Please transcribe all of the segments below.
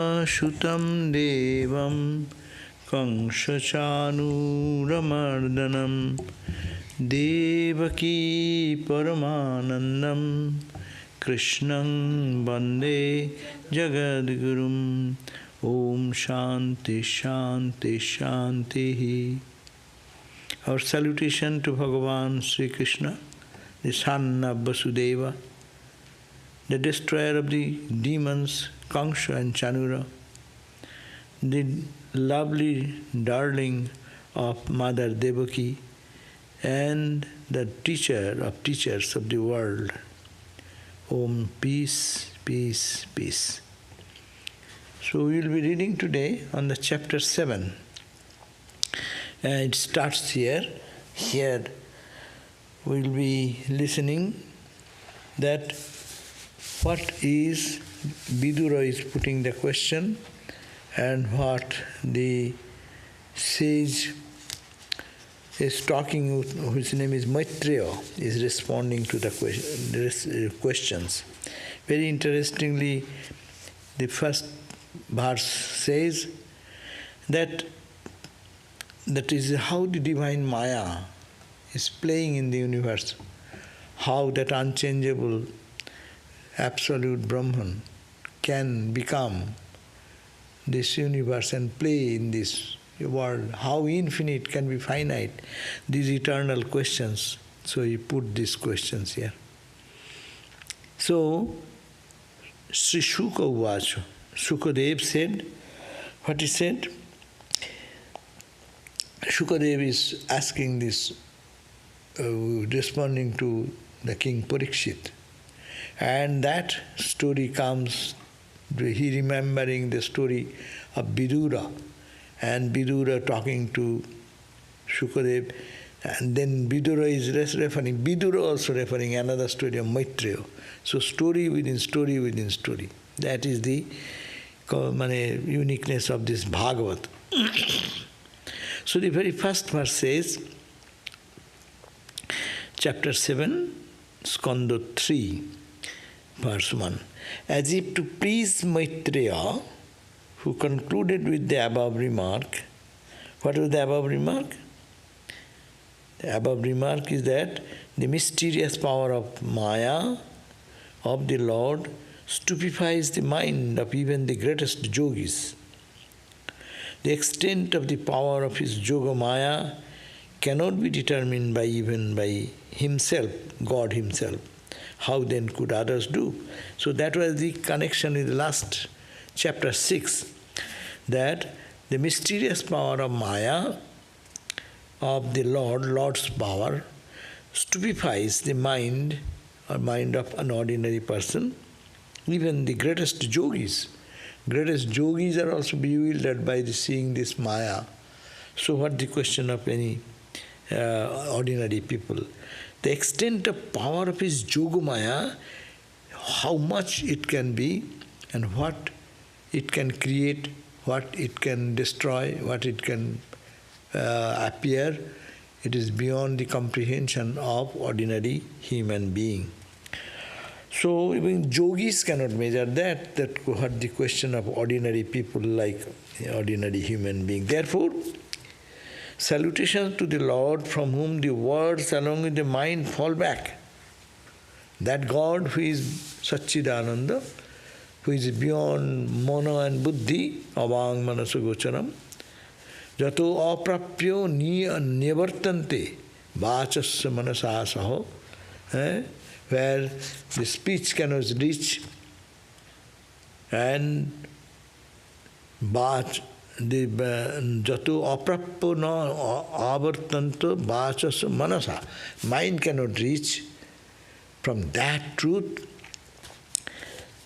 Shutam Devam Kangshachanuramardhanam Devaki Paramanandam Krishnam Bande Jagadgurum. Om Shanti Shanti Shanti. Our salutation to Bhagavan Sri Krishna, the son of Vasudeva, the destroyer of the demons, Kangsha and Chanura, the lovely darling of Mother Devaki, and the teacher of teachers of the world. Om, peace, peace, peace. So we will be reading today on the chapter 7. It starts here. Here we will be listening that what is, Vidura is putting the question, and what the sage is talking, whose name is Maitreya, is responding to the questions. Very interestingly, the first verse says that is how the divine Maya is playing in the universe, how that unchangeable absolute Brahman can become this universe and play in this world, how infinite can be finite, these eternal questions. So he put these questions here. So, Sri Shuka Uvacha, Shukadev said, what he said? Shukadev is asking this, responding to the king Parikshit. And that story comes, he remembering the story of Vidura, and Vidura talking to Shukadev, and then Vidura is referring, Vidura also referring another story of Maitreya. So story within story within story. That is the uniqueness of this Bhagavat. So the very first verse says, chapter 7, Skanda 3, verse 1. As if to please Maitreya, who concluded with the above remark. What was the above remark? The above remark is that the mysterious power of Maya, of the Lord, stupefies the mind of even the greatest yogis. The extent of the power of his yoga Maya cannot be determined even by himself, God himself. How then could others do? So that was the connection in the last chapter 6, that the mysterious power of Maya, of the Lord, Lord's power, stupefies the mind or mind of an ordinary person, even the greatest yogis. Greatest yogis are also bewildered by seeing this Maya. So what the question of any ordinary people? The extent of power of his yoga Maya, how much it can be, and what it can create, what it can destroy, what it can appear, it is beyond the comprehension of ordinary human being. So even yogis cannot measure that what the question of ordinary people like ordinary human being. Therefore, salutations to the Lord from whom the words along with the mind fall back. That God who is Satchidananda, who is beyond mana and buddhi, avang manasa gocharam, jato aprapyo niyavartante vachasya manasa saho, where the speech cannot reach, and the jato aprapyo na avartanto vachasya manasa, mind cannot reach. From that truth,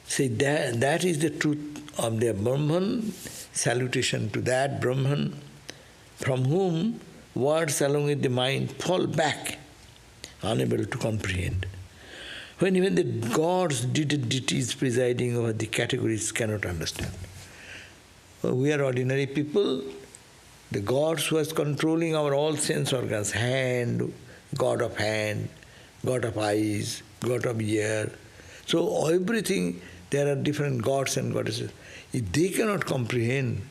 say that is the truth of the Brahman. Salutation to that Brahman, from whom words along with the mind fall back, unable to comprehend. When even the gods, deities presiding over the categories cannot understand. We are ordinary people. The gods who are controlling our all sense organs, hand, God of eyes, God of ear. So everything there are different gods and goddesses. If they cannot comprehend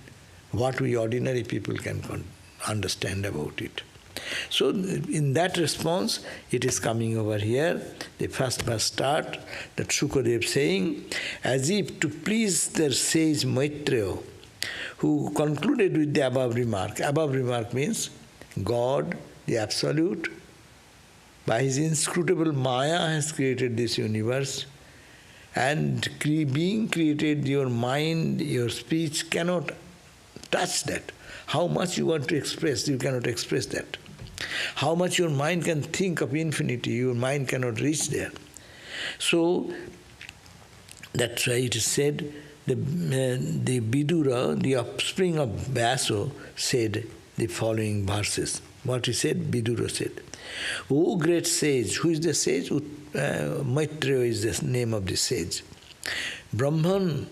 what we ordinary people can understand about it. So in that response, it is coming over here. The first verse start, that Shukadev saying, as if to please their sage Maitreya, who concluded with the above remark. Above remark means God, the Absolute, by his inscrutable Maya has created this universe, and being created, your mind, your speech cannot touch that. How much you want to express, you cannot express that. How much your mind can think of infinity, your mind cannot reach there. So, that's why it is said, the Vidura, the offspring of Vyaso, said the following verses. What he said, Vidura said, O great sage, who is the sage? Maitreya is the name of the sage. Brahman,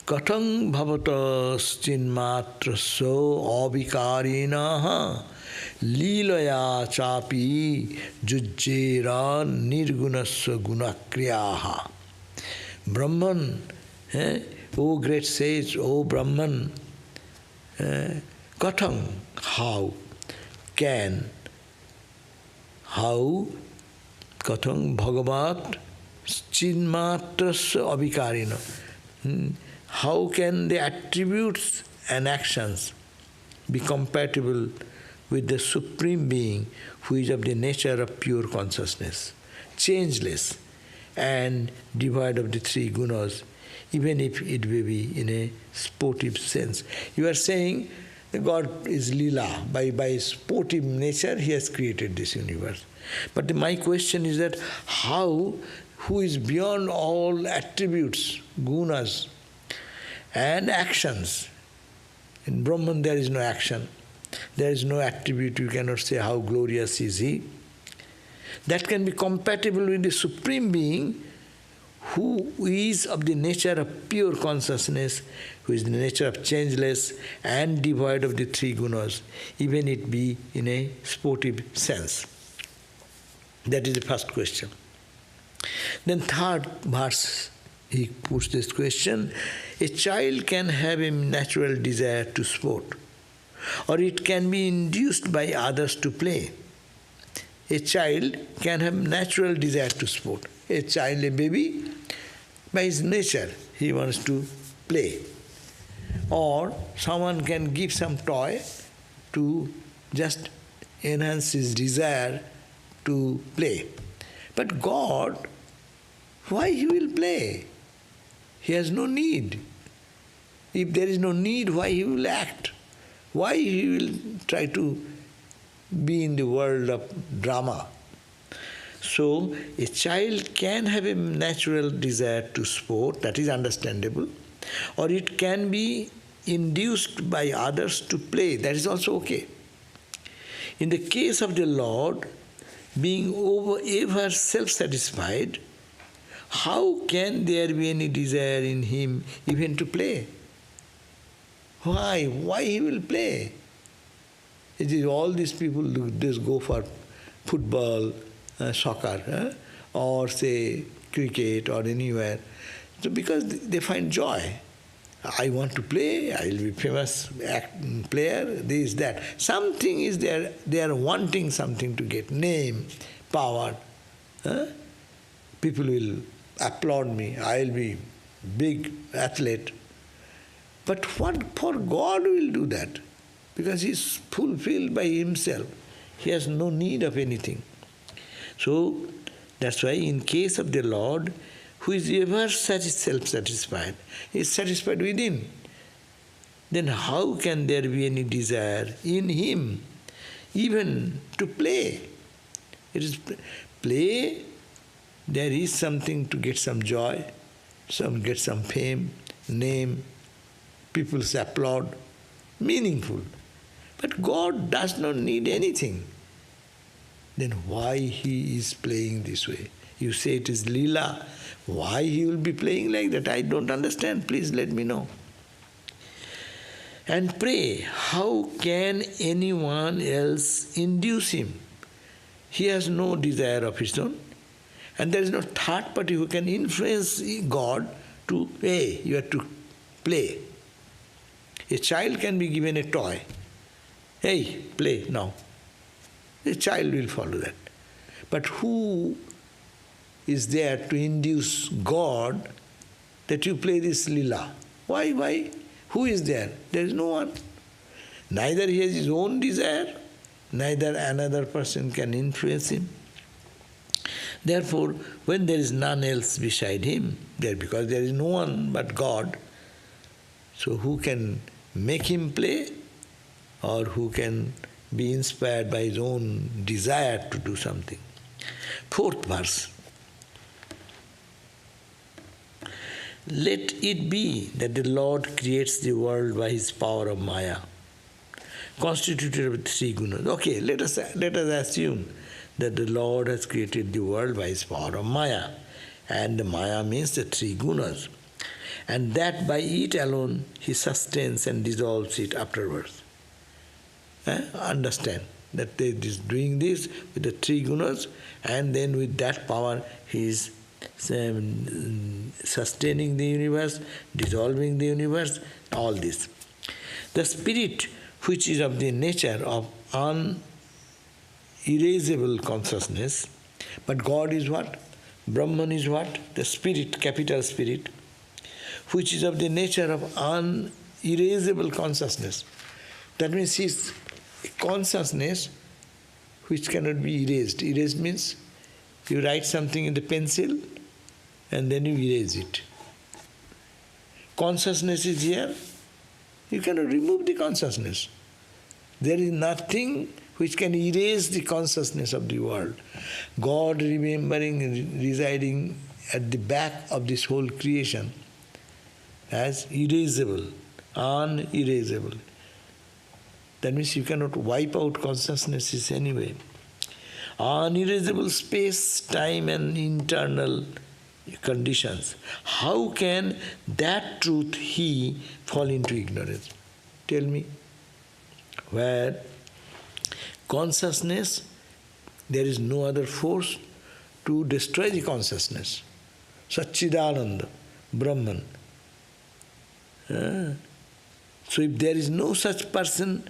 katang bhavatas chinmatraso avikarinaha Leelaya chapi jujjera nirgunasya gunakriyaha. Brahman, O great sage, O Brahman, katham, how can, how, katham bhagavat chinmatrasya avikarina. How can the attributes and actions be compatible with the Supreme Being, who is of the nature of pure consciousness, changeless and devoid of the three gunas, even if it may be in a sportive sense. You are saying that God is Lila. By sportive nature, he has created this universe. But my question is that how, who is beyond all attributes, gunas, and actions? In Brahman there is no action. There is no attribute, you cannot say how glorious is he. That can be compatible with the Supreme Being, who is of the nature of pure consciousness, who is the nature of changeless and devoid of the three gunas, even it be in a sportive sense. That is the first question. Then third verse, he puts this question, a child can have a natural desire to sport, or it can be induced by others to play. A child can have natural desire to sport. A child, a baby, by his nature, he wants to play. Or someone can give some toy to just enhance his desire to play. But God, why he will play? He has no need. If there is no need, why he will act? Why he will try to be in the world of drama? So, a child can have a natural desire to sport, that is understandable, or it can be induced by others to play, that is also okay. In the case of the Lord, being ever self-satisfied, how can there be any desire in him even to play? Why? Why he will play? It is all these people just go for football, soccer, or say cricket or anywhere. So because they find joy. I want to play, I will be famous player, this, that. Something is there, they are wanting something to get, name, power. People will applaud me, I will be big athlete. But what for God will do that? Because he is fulfilled by himself. He has no need of anything. So, that's why in case of the Lord, who is ever self-satisfied, he is satisfied within. Then how can there be any desire in him, even to play? It is play, there is something to get some joy, get some fame, name, people applaud, meaningful. But God does not need anything. Then why he is playing this way? You say it is Leela. Why he will be playing like that? I don't understand. Please let me know. And pray, how can anyone else induce him? He has no desire of his own. And there is no third party who can influence God to, hey, you have to play. A child can be given a toy. Hey, play now. A child will follow that. But who is there to induce God that you play this lila? Why? Who is there? There is no one. Neither he has his own desire, neither another person can influence him. Therefore, when there is none else beside him, because there is no one but God, so who can make him play, or who can be inspired by his own desire to do something? Fourth verse. Let it be that the Lord creates the world by his power of Maya, constituted of three gunas. Okay, let us assume that the Lord has created the world by his power of Maya, and the Maya means the three gunas, and that by it alone he sustains and dissolves it afterwards. Understand that he is doing this with the three gunas, and then with that power he is sustaining the universe, dissolving the universe, all this. The spirit which is of the nature of unerasable consciousness, but God is what? Brahman is what? The spirit, capital spirit, which is of the nature of unerasable consciousness. That means he is a consciousness which cannot be erased. Erased means you write something in the pencil and then you erase it. Consciousness is here, you cannot remove the consciousness. There is nothing which can erase the consciousness of the world. God remembering, residing at the back of this whole creation as erasable, unerasable. That means you cannot wipe out consciousnesses anyway. Unerasable space, time and internal conditions. How can that truth he fall into ignorance? Tell me. Where consciousness, there is no other force to destroy the consciousness. Satchidananda, Brahman. So if there is no such person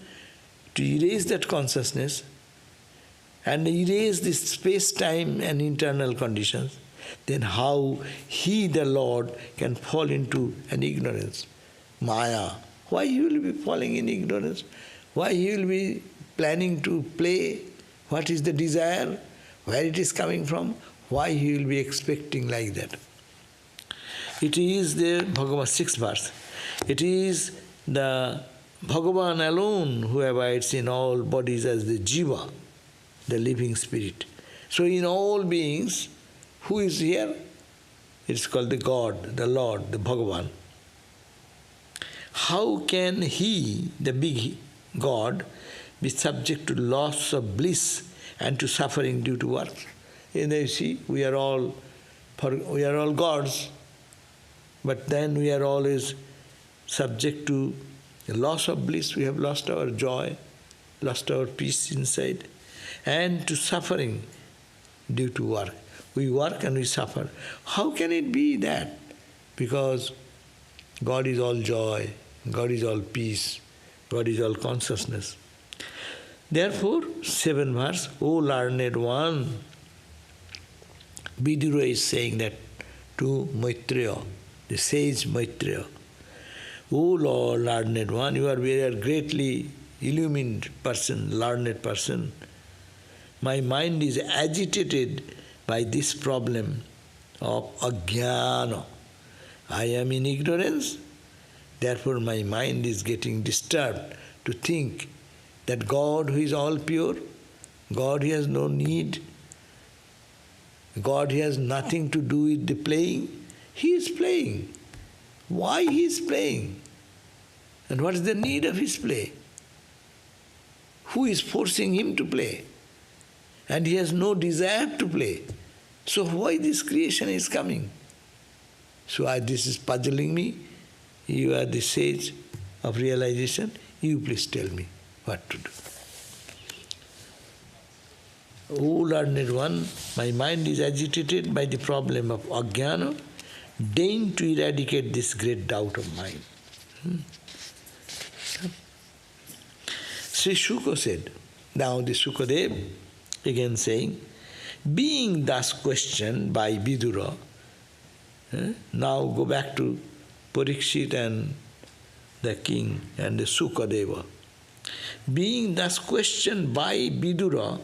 to erase that consciousness and erase this space-time and internal conditions, then how he, the Lord, can fall into an ignorance? Maya. Why he will be falling in ignorance? Why he will be planning to play? What is the desire? Where it is coming from? Why he will be expecting like that? It is the Bhagavan 6th verse. It is the Bhagavan alone who abides in all bodies as the Jiva, the living spirit. So in all beings, who is here? It's called the God, the Lord, the Bhagavan. How can he, the big God, be subject to loss of bliss and to suffering due to work? And you see, we are all gods, but then we are always subject to the loss of bliss. We have lost our joy, lost our peace inside, and to suffering due to work. We work and we suffer. How can it be that? Because God is all joy, God is all peace, God is all consciousness. Therefore, 7th verse, O learned one, Vidura is saying that to Maitreya, the sage Maitreya. O Lord, learned one, you are very greatly illumined person, learned person. My mind is agitated by this problem of ajnana. I am in ignorance, therefore my mind is getting disturbed to think that God who is all pure, God who has no need, God who has nothing to do with the playing, he is playing. Why he is playing? And what is the need of his play? Who is forcing him to play? And he has no desire to play. So why this creation is coming? So this is puzzling me. You are the sage of realization. You please tell me what to do. O learned one, my mind is agitated by the problem of ajnana, deign to eradicate this great doubt of mine. Sri Shuka said, now the Sukadev again saying, being thus questioned by Vidura, now go back to Parikshit and the king and the Sukadeva. Being thus questioned by Vidura,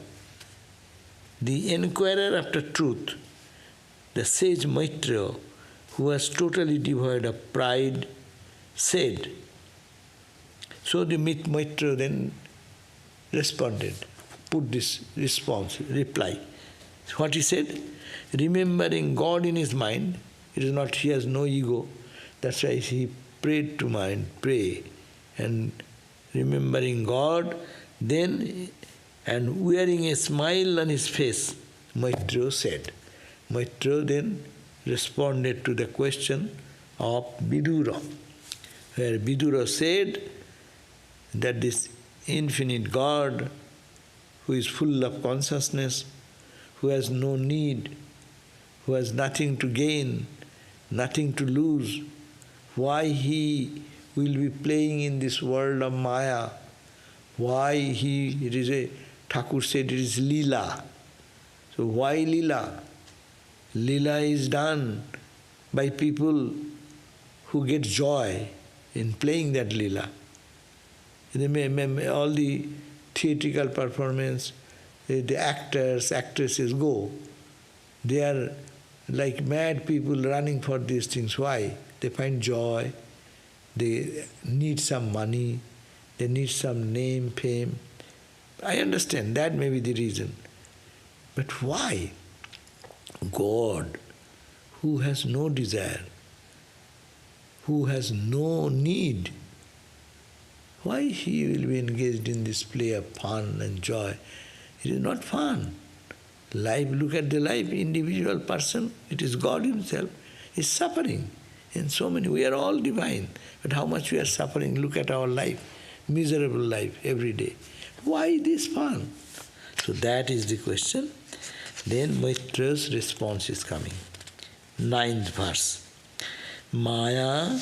the inquirer after truth, the sage Maitreya, who was totally devoid of pride, said. So the Maitreya then responded, put this reply. What he said? Remembering God in his mind, it is not, he has no ego. That's why he prayed to mind, pray, and remembering God, then, and wearing a smile on his face, Maitreya said. Maitreya then responded to the question of Vidura, where Vidura said that this infinite God, who is full of consciousness, who has no need, who has nothing to gain, nothing to lose, why he will be playing in this world of Maya, Thakur said it is Leela. So why Leela? Leela is done by people who get joy in playing that Leela. All the theatrical performance, the actors, actresses go. They are like mad people running for these things. Why? They find joy, they need some money, they need some name, fame. I understand, that may be the reason. But why? God, who has no desire, who has no need, why he will be engaged in this play of fun and joy? It is not fun. Life, look at the life, individual person, it is God himself, is suffering. In so many, we are all divine, but how much we are suffering, look at our life, miserable life every day. Why this fun? So that is the question. Then Maitreya's response is coming. 9th verse. Maya,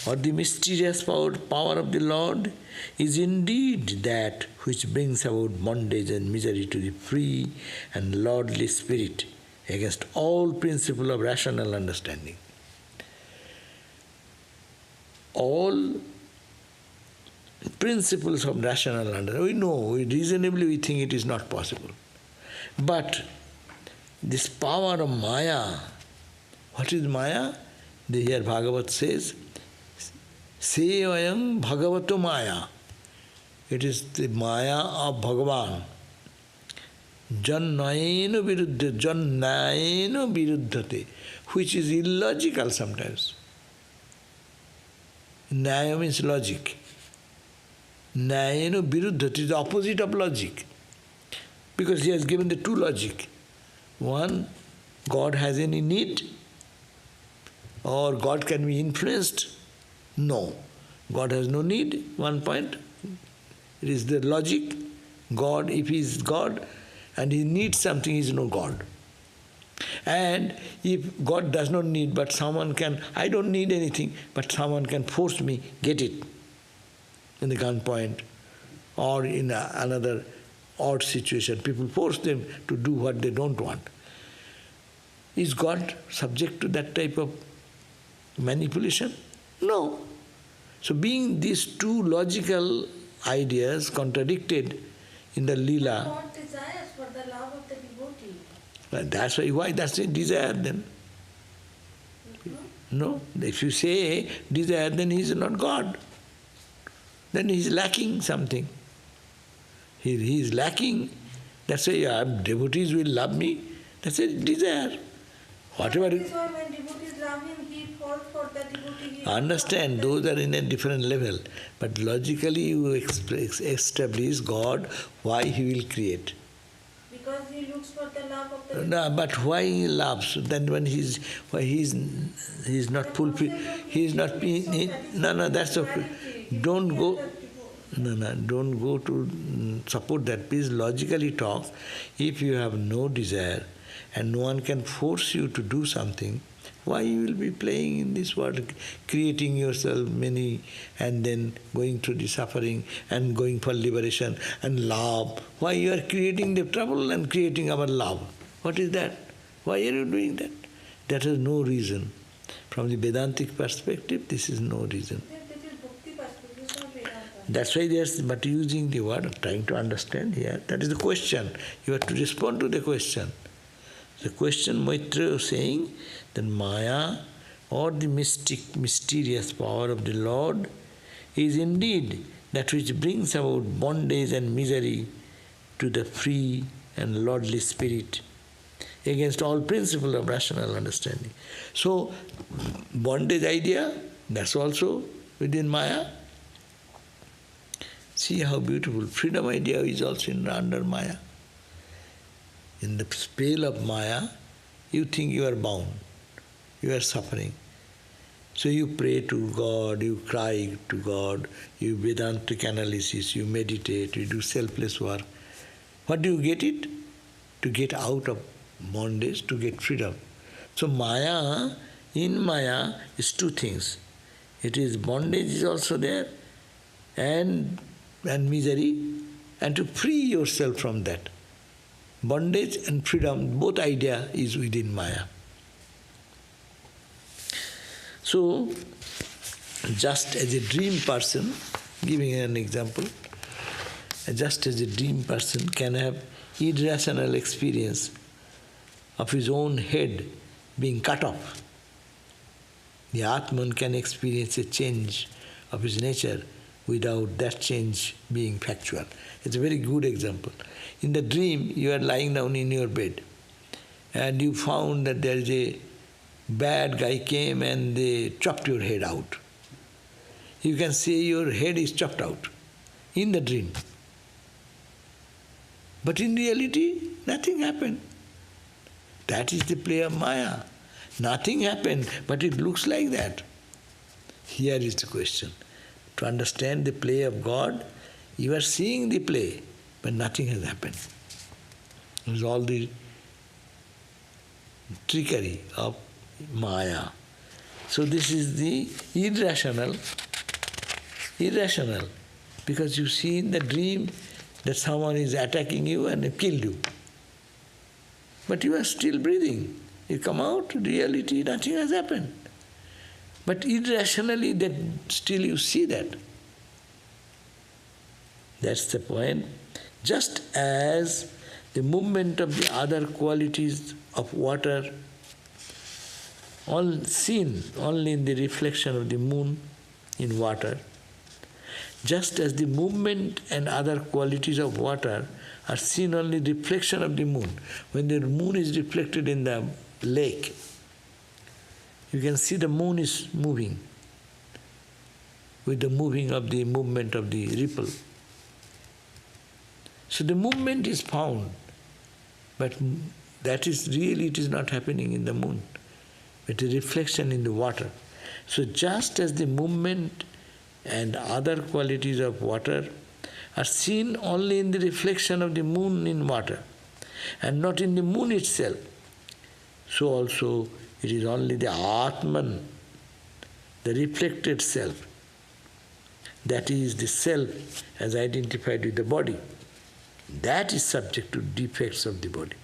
or the mysterious power of the Lord, is indeed that which brings about bondage and misery to the free and lordly spirit against all principle of rational understanding. All principles of rational understanding, we know, reasonably we think it is not possible. But this power of Maya, what is Maya? Here Bhagavat says, Se ayam bhagavato Maya. It is the Maya of Bhagavan. Jannayeno viruddhate, which is illogical sometimes. Nyaya means logic. Nyayeno viruddhate is the opposite of logic. Because he has given the two logic. One, God has any need, or God can be influenced. No. God has no need, one point. It is the logic. God, if he is God and he needs something, he is no God. And if God does not need, but someone can, I don't need anything, but someone can force me, get it, in the gunpoint, or in another odd situation. People force them to do what they don't want. Is God subject to that type of manipulation? No. So being these two logical ideas contradicted in the Leela. God desires for the love of the devotee. That's why that's a desire then. No, if you say desire, then he is not God. Then he is lacking something. He is lacking. That's why devotees will love me. That's a desire. Whatever. That is why when devotees love him, he falls for the devotee. Understand, those are in a different level. But logically you establish God, why he will create. Because he looks for the love of the No, but why he loves? Then when he's not fulfilled, he's not being. No, that's okay. Don't go. No, don't go to support that. Please logically talk. If you have no desire and no one can force you to do something, Why you will be playing in this world, creating yourself many, and then going through the suffering and going for liberation and love? Why you are creating the trouble and creating our love? What is that? Why are you doing that? That is no reason. From the Vedantic perspective, this is no reason. That is bhakti perspective, it's not Vedanta. That's why they are but using the word, trying to understand here. That is the question. You have to respond to the question. The question Maitreya is saying that Maya, or the mysterious power of the Lord, is indeed that which brings about bondage and misery to the free and lordly spirit, against all principles of rational understanding. So, bondage idea, that's also within Maya. See how beautiful. Freedom idea is also under Maya. In the spell of Maya, you think you are bound, you are suffering. So you pray to God, you cry to God, you Vedantic analysis, you meditate, you do selfless work. What do you get it? To get out of bondage, to get freedom. So Maya, in Maya is two things. It is bondage is also there, and misery, and to free yourself from that. Bondage and freedom, both idea is within Maya. So, just as a dream person, giving an example, just as a dream person can have irrational experience of his own head being cut off, the Atman can experience a change of his nature without that change being factual. It's a very good example. In the dream, you are lying down in your bed and you found that there is a bad guy came and they chopped your head out. You can say your head is chopped out in the dream. But in reality, nothing happened. That is the play of Maya. Nothing happened, but it looks like that. Here is the question. To understand the play of God, you are seeing the play, but nothing has happened. It is all the trickery of Maya. So this is the irrational, because you see in the dream that someone is attacking you and killed you. But you are still breathing. You come out, reality, nothing has happened. But irrationally, that still you see that. That's the point. Just as the movement of the other qualities of water, all seen only in the reflection of the moon in water, just as the movement and other qualities of water are seen only in the reflection of the moon. When the moon is reflected in the lake, you can see the moon is moving with the movement of the ripple. So the movement is found, but that is really, it is not happening in the moon, but a reflection in the water. So just as the movement and other qualities of water are seen only in the reflection of the moon in water, and not in the moon itself, so also it is only the Atman, the reflected self, that is the self as identified with the body, that is subject to defects of the body.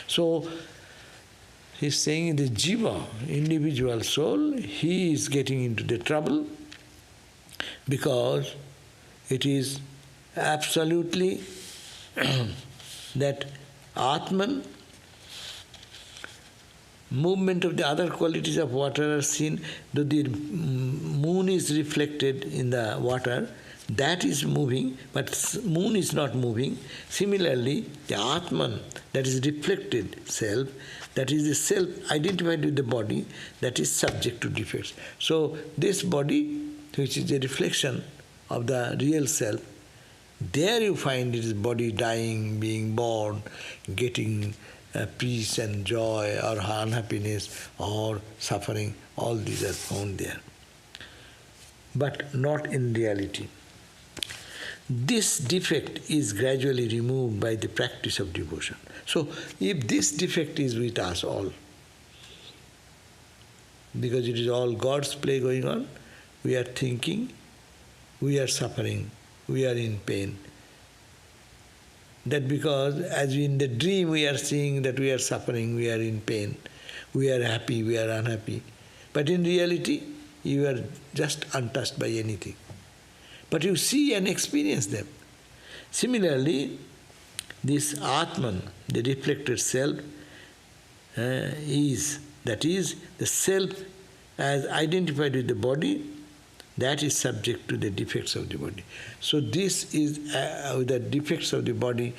So he is saying the jiva, individual soul, he is getting into the trouble because it is absolutely that Atman, movement of the other qualities of water are seen, though the moon is reflected in the water, that is moving, but moon is not moving. Similarly, the Atman, that is reflected self, that is the self identified with the body, that is subject to defects. So this body, which is a reflection of the real self, there you find it is body dying, being born, getting peace and joy or unhappiness or suffering, all these are found there. But not in reality. This defect is gradually removed by the practice of devotion. So, if this defect is with us all, because it is all God's play going on. We are thinking, we are suffering, we are in pain. That because as in the dream we are seeing that we are suffering, we are in pain, we are happy, we are unhappy. But in reality, you are just untouched by anything. But you see and experience them. Similarly, this Atman, the reflected self, is the self as identified with the body, that is subject to the defects of the body. So this is the defects of the body.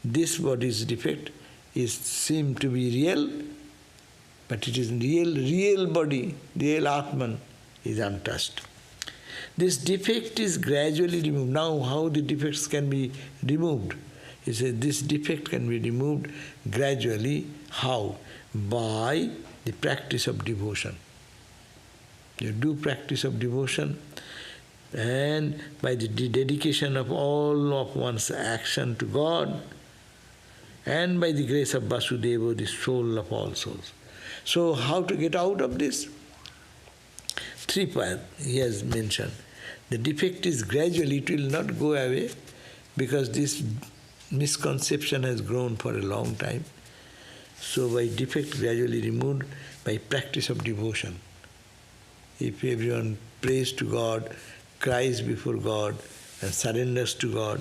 This body's defect is seem to be real, but it is real body, real Atman is untouched. This defect is gradually removed. Now how the defects can be removed? He says this defect can be removed gradually. How? By the practice of devotion. You do practice of devotion, and by the dedication of all of one's action to God, and by the grace of Vasudeva, the soul of all souls. So how to get out of this? 3 paths he has mentioned. The defect is gradually, it will not go away, because this misconception has grown for a long time. So by defect gradually removed, by practice of devotion. If everyone prays to God, cries before God, and surrenders to God,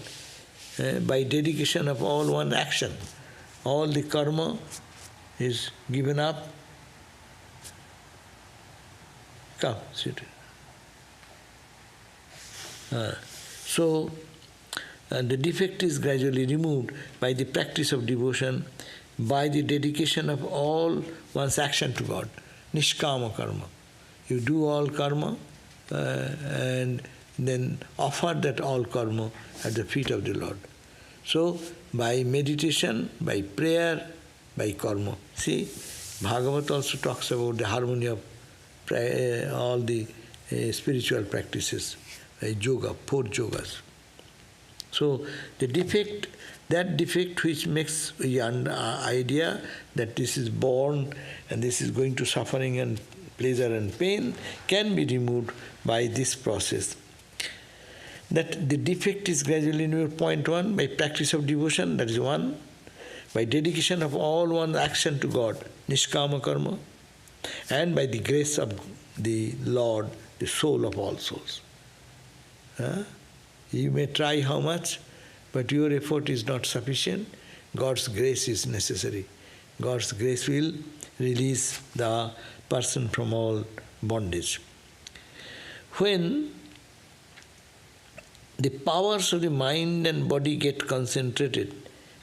by dedication of all one action, all the karma is given up. Come, sit. So the defect is gradually removed by the practice of devotion, by the dedication of all one's action to God. Nishkama karma. You do all karma and then offer that all karma at the feet of the Lord. So by meditation, by prayer, by karma. See, Bhagavatam also talks about the harmony of all the spiritual practices, yoga, 4 yogas. So the defect, that defect which makes the idea that this is born and this is going to suffering and pleasure and pain, can be removed by this process. That the defect is gradually removed, point 1, by practice of devotion, that is 1, by dedication of all one's action to God, nishkama karma, and by the grace of the Lord, the soul of all souls. You may try how much, but your effort is not sufficient. God's grace is necessary. God's grace will release the person from all bondage. When the powers of the mind and body get concentrated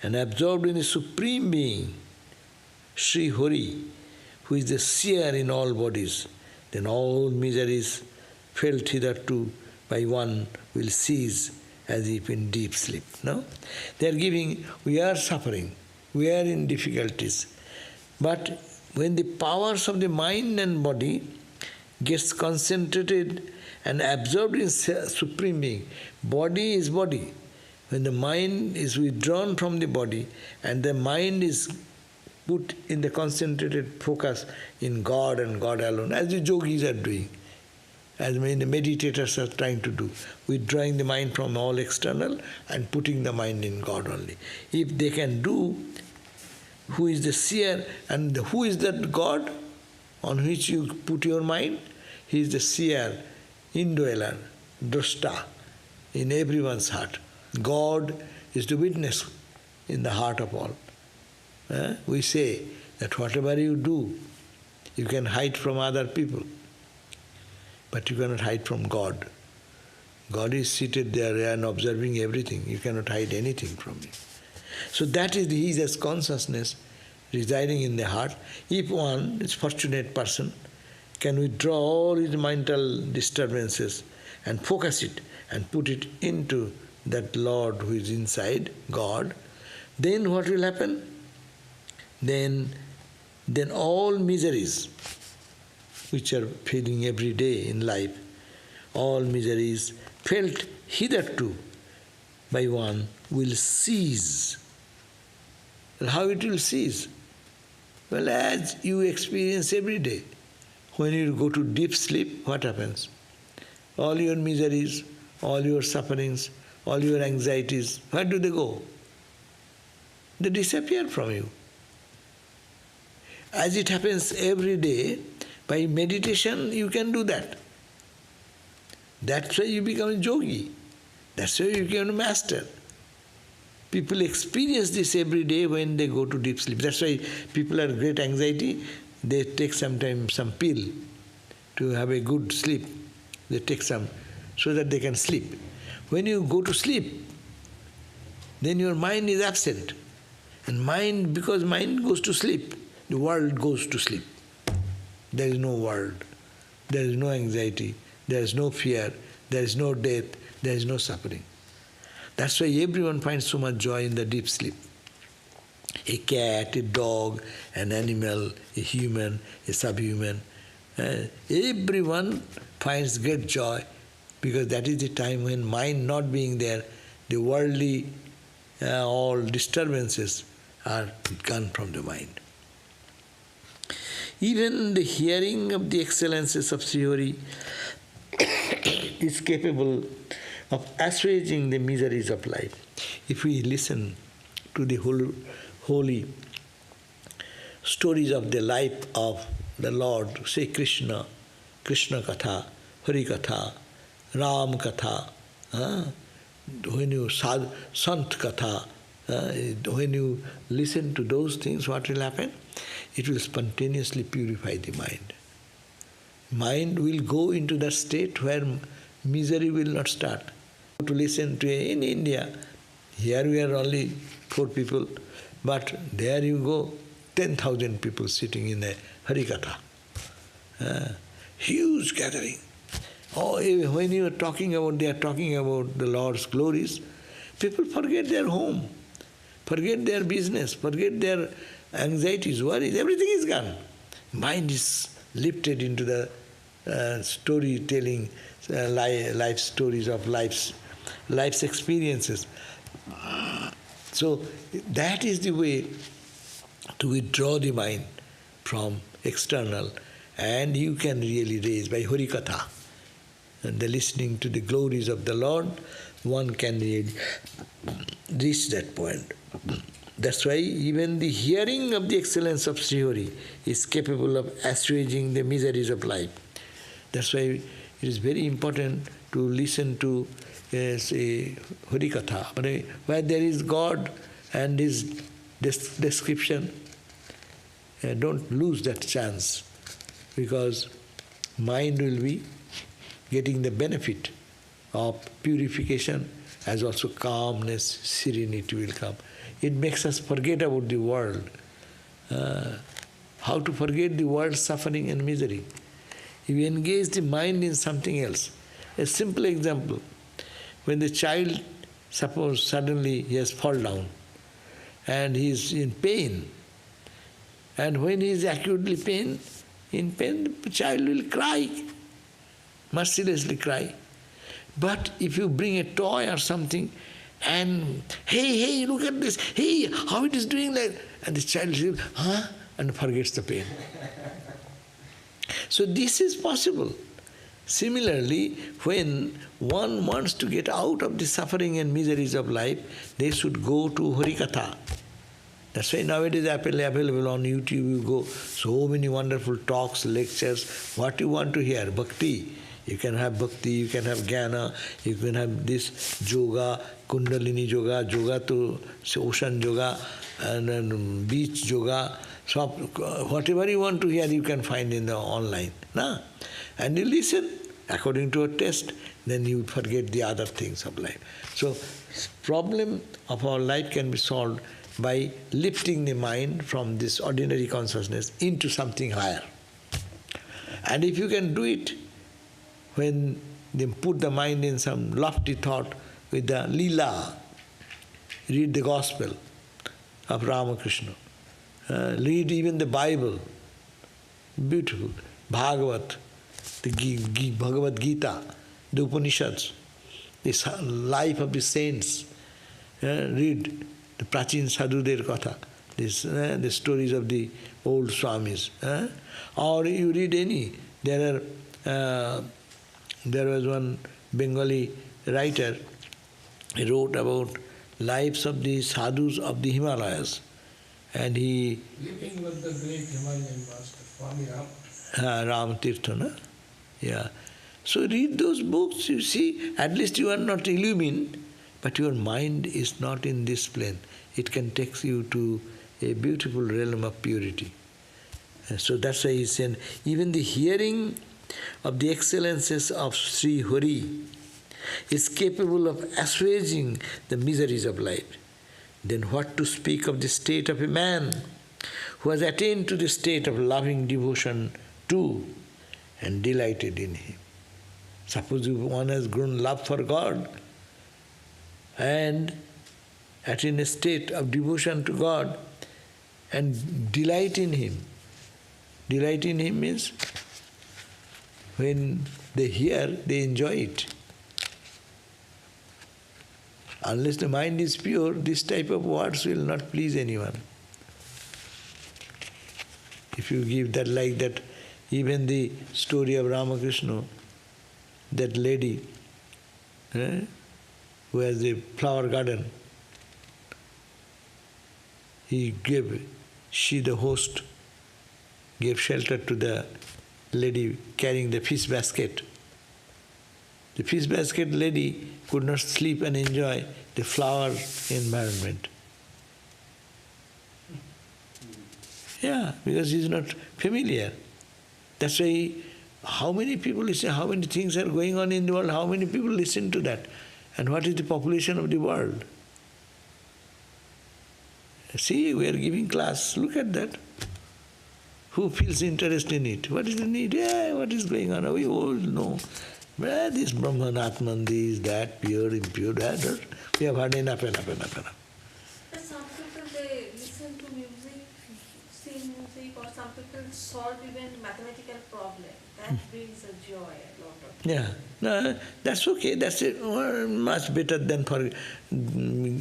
and absorbed in the Supreme Being, Sri Hari, who is the seer in all bodies, then all miseries felt hitherto by one will cease as if in deep sleep. No? They are giving, we are suffering, we are in difficulties. But when the powers of the mind and body gets concentrated and absorbed in Supreme Being, body is body. When the mind is withdrawn from the body and the mind is put in the concentrated focus in God and God alone, as the yogis are doing, as the meditators are trying to do, withdrawing the mind from all external and putting the mind in God only. If they can do, who is the seer and who is that God on which you put your mind? He is the seer, indweller, drashta in everyone's heart. God is the witness in the heart of all. We say that whatever you do, you can hide from other people, but you cannot hide from God. God is seated there and observing everything. You cannot hide anything from Him. So that is His consciousness residing in the heart. If one is fortunate person, can withdraw all his mental disturbances and focus it and put it into that Lord who is inside, God, then what will happen? Then all miseries which are feeling every day in life, all miseries felt hitherto by one will cease. Well, how it will cease? Well, as you experience every day. When you go to deep sleep, what happens? All your miseries, all your sufferings, all your anxieties, where do they go? They disappear from you. As it happens every day, by meditation you can do that. That's why you become a yogi. That's why you become a master. People experience this every day when they go to deep sleep. That's why people have great anxiety. They take sometimes some pill to have a good sleep. They take some so that they can sleep. When you go to sleep, then your mind is absent. And because mind goes to sleep, the world goes to sleep. There is no world. There is no anxiety. There is no fear. There is no death. There is no suffering. That's why everyone finds so much joy in the deep sleep. A cat, a dog, an animal, a human, a subhuman. Everyone finds great joy because that is the time when mind not being there, the worldly all disturbances are gone from the mind. Even the hearing of the excellences of Sri Hari is capable of assuaging the miseries of life. If we listen to the holy stories of the life of the Lord, say Krishna, Krishna Katha, Hari Katha, Ram Katha, when you Sant Katha, when you listen to those things, what will happen? It will spontaneously purify the mind. Mind will go into that state where misery will not start. To listen to in India, here we are only 4 people, but there you go, 10,000 people sitting in a Harikatha. Huge gathering. Oh, when you are talking about, they are talking about the Lord's glories, people forget their home, forget their business, forget their anxieties, worries, everything is gone. Mind is lifted into the storytelling, life stories of life's experiences. So that is the way to withdraw the mind from external, and you can really raise by Harikatha. And the listening to the glories of the Lord, one can really reach that point. That's why even the hearing of the excellence of Sri Hari is capable of assuaging the miseries of life. That's why it is very important to listen to, say, Harikatha, where there is God and His description. Don't lose that chance, because mind will be getting the benefit of purification, as also calmness, serenity will come. It makes us forget about the world. How to forget the world's suffering and misery? If we engage the mind in something else. A simple example, when the child, suppose suddenly he has fallen down and he is in pain, and when he is acutely in pain, the child will cry, mercilessly cry. But if you bring a toy or something, and hey, look at this, hey, how it is doing that, and the child says, huh? And forgets the pain. So this is possible. Similarly, when one wants to get out of the suffering and miseries of life, they should go to Harikatha. That's why nowadays available on YouTube, you go, so many wonderful talks, lectures, what you want to hear, bhakti. You can have bhakti, you can have jnana, you can have this yoga, kundalini yoga, yoga to ocean yoga, and then beach yoga. So whatever you want to hear, you can find in the online. Nah? And you listen according to a test, then you forget the other things of life. So problem of our life can be solved by lifting the mind from this ordinary consciousness into something higher. And if you can do it, when they put the mind in some lofty thought with the lila, read the gospel of Ramakrishna, read even the Bible, beautiful, Bhagavat, the Bhagavad Gita, the Upanishads, this life of the saints, read the Prachin Sadhuder Katha, the stories of the old Swamis, or you read any There was one Bengali writer, he wrote about lives of the sadhus of the Himalayas. And he... Living with the great Himalayan master, Swami Ram Tirtha, no? Yeah. So read those books, you see, at least you are not illumined, but your mind is not in this plane. It can take you to a beautiful realm of purity. So that's why he said, even the hearing of the excellences of Sri Hari is capable of assuaging the miseries of life. Then what to speak of the state of a man who has attained to the state of loving devotion to and delighted in him. Suppose if one has grown love for God and attain a state of devotion to God and delight in Him. Delight in Him means when they hear, they enjoy it. Unless the mind is pure, this type of words will not please anyone. If you give that like that, even the story of Ramakrishna, that lady who has a flower garden, she the host, gave shelter to the lady carrying the fish basket. The fish basket lady could not sleep and enjoy the flower environment. Yeah, because he is not familiar. That's why how many people listen, how many things are going on in the world, how many people listen to that? And what is the population of the world? See, we are giving class, look at that. Who feels interest in it? What is the need? Yeah, what is going on? We all know. This Brahman, Atman, this, that, pure, impure, that. We have heard enough. But some people, they listen to music, sing music, or some people solve even mathematical problem. That brings a joy, a lot of. Yeah, no, that's okay. That's much better than for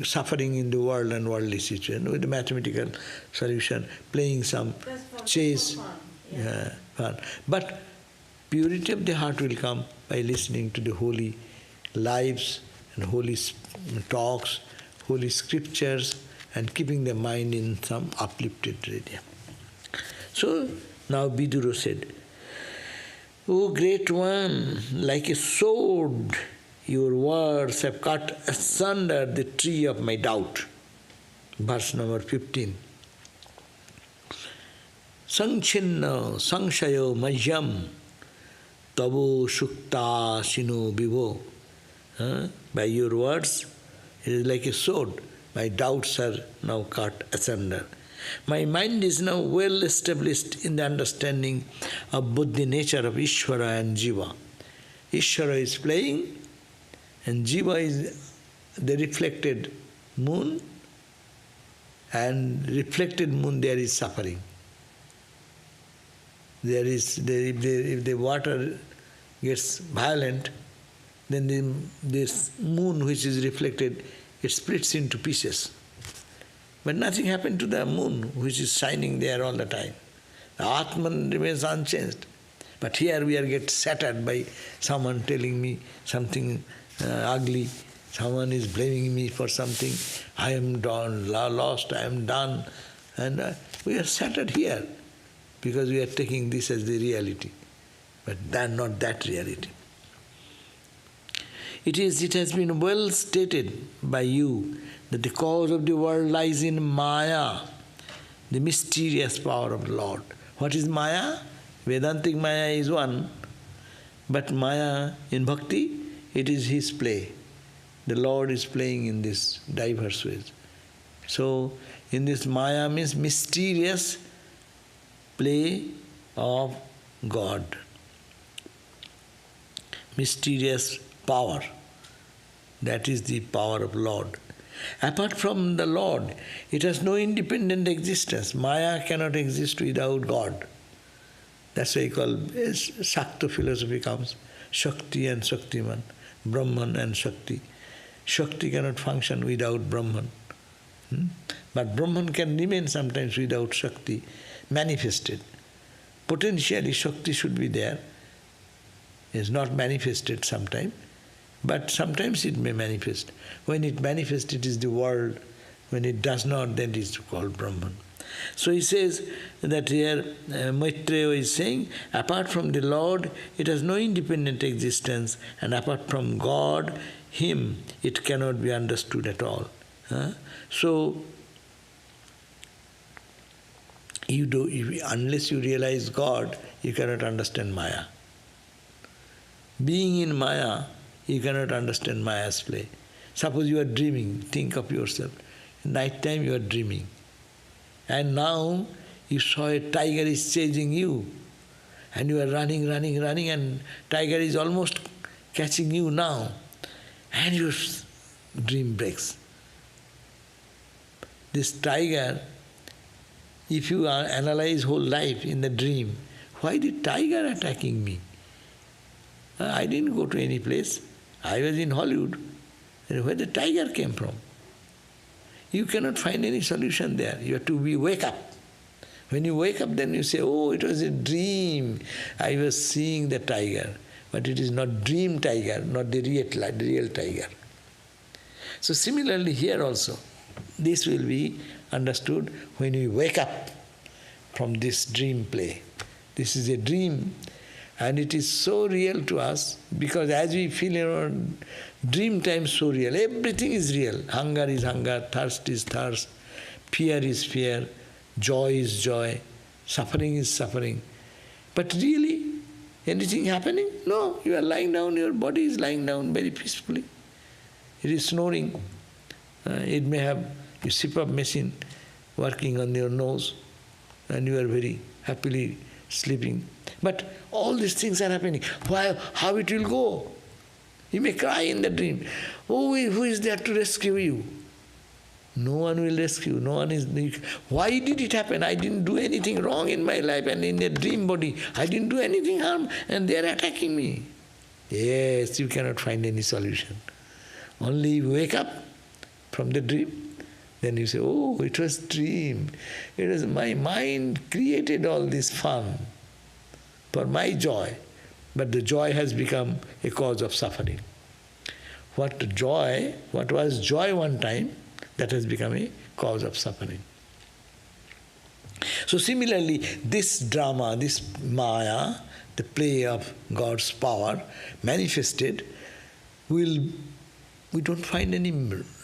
suffering in the world and worldly situation. With the mathematical solution, playing some chess, Fun. Yeah, fun. But purity of the heart will come by listening to the holy lives and holy talks, holy scriptures, and keeping the mind in some uplifted radium. So now Vidura said, O great one, like a sword, your words have cut asunder the tree of my doubt. Verse number 15. Sanchinna sangshayo majyam tabo shukta sino vivo. By your words, it is like a sword. My doubts are now cut asunder. My mind is now well established in the understanding of both the nature of Ishvara and Jiva. Ishvara is playing and Jiva is the reflected moon, and reflected moon there is suffering. If the water gets violent, then this moon which is reflected, it splits into pieces. But nothing happened to the moon which is shining there all the time. The Atman remains unchanged. But here we are get shattered by someone telling me something ugly. Someone is blaming me for something. I am done, lost, I am done. And we are shattered here because we are taking this as the reality. But not that reality. It has been well stated by you that the cause of the world lies in Maya, the mysterious power of the Lord. What is Maya? Vedantic Maya is one, but Maya in Bhakti, it is His play. The Lord is playing in this diverse ways. So, in this Maya means mysterious play of God. Mysterious power. That is the power of Lord. Apart from the Lord, it has no independent existence. Maya cannot exist without God. That's why you call Shakta philosophy comes. Shakti and Shaktiman, Brahman and Shakti. Shakti cannot function without Brahman. But Brahman can remain sometimes without Shakti manifested. Potentially Shakti should be there, is not manifested sometimes, but sometimes it may manifest. When it manifests, it is the world. When it does not, then it is called Brahman. So he says that here, Maitreya is saying, apart from the Lord, it has no independent existence, and apart from God, Him, it cannot be understood at all. So, unless you realize God, you cannot understand Maya. Being in Maya, you cannot understand Maya's play. Suppose you are dreaming, think of yourself. Night time you are dreaming. And now you saw a tiger is chasing you. And you are running, and tiger is almost catching you now. And your dream breaks. This tiger, if you analyze whole life in the dream, why the tiger attacking me? I didn't go to any place. I was in Hollywood. Where the tiger came from? You cannot find any solution there. You have to wake up. When you wake up, then you say, oh, it was a dream. I was seeing the tiger. But it is not dream tiger, not the real tiger. So similarly here also, this will be understood when we wake up from this dream play. This is a dream, and it is so real to us because as we feel in our dream time so real, everything is real. Hunger is hunger, thirst is thirst, fear is fear, joy is joy, suffering is suffering. But really, anything happening? No, you are lying down, your body is lying down very peacefully. It is snoring. It may have a CPAP machine working on your nose and you are very happily sleeping. But all these things are happening. Why? How it will go? You may cry in the dream. Oh, who is there to rescue you? No one will rescue. No one is. Why did it happen? I didn't do anything wrong in my life and in a dream body. I didn't do anything harm and they are attacking me. Yes, you cannot find any solution. Only you wake up from the dream, then you say, oh, it was dream. It was my mind created all this fun for my joy. But the joy has become a cause of suffering. What was joy one time, that has become a cause of suffering. So similarly, this drama, this Maya, the play of God's power manifested, we don't find any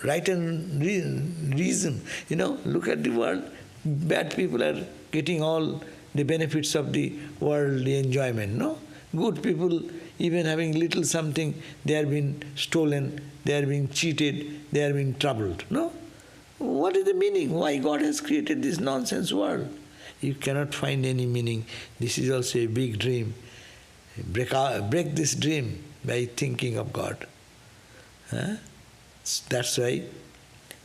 right and reason. Look at the world. Bad people are getting all the benefits of the worldly enjoyment, no? Good people, even having little something, they are being stolen, they are being cheated, they are being troubled, no? What is the meaning? Why God has created this nonsense world? You cannot find any meaning. This is also a big dream. Break this dream by thinking of God. That's why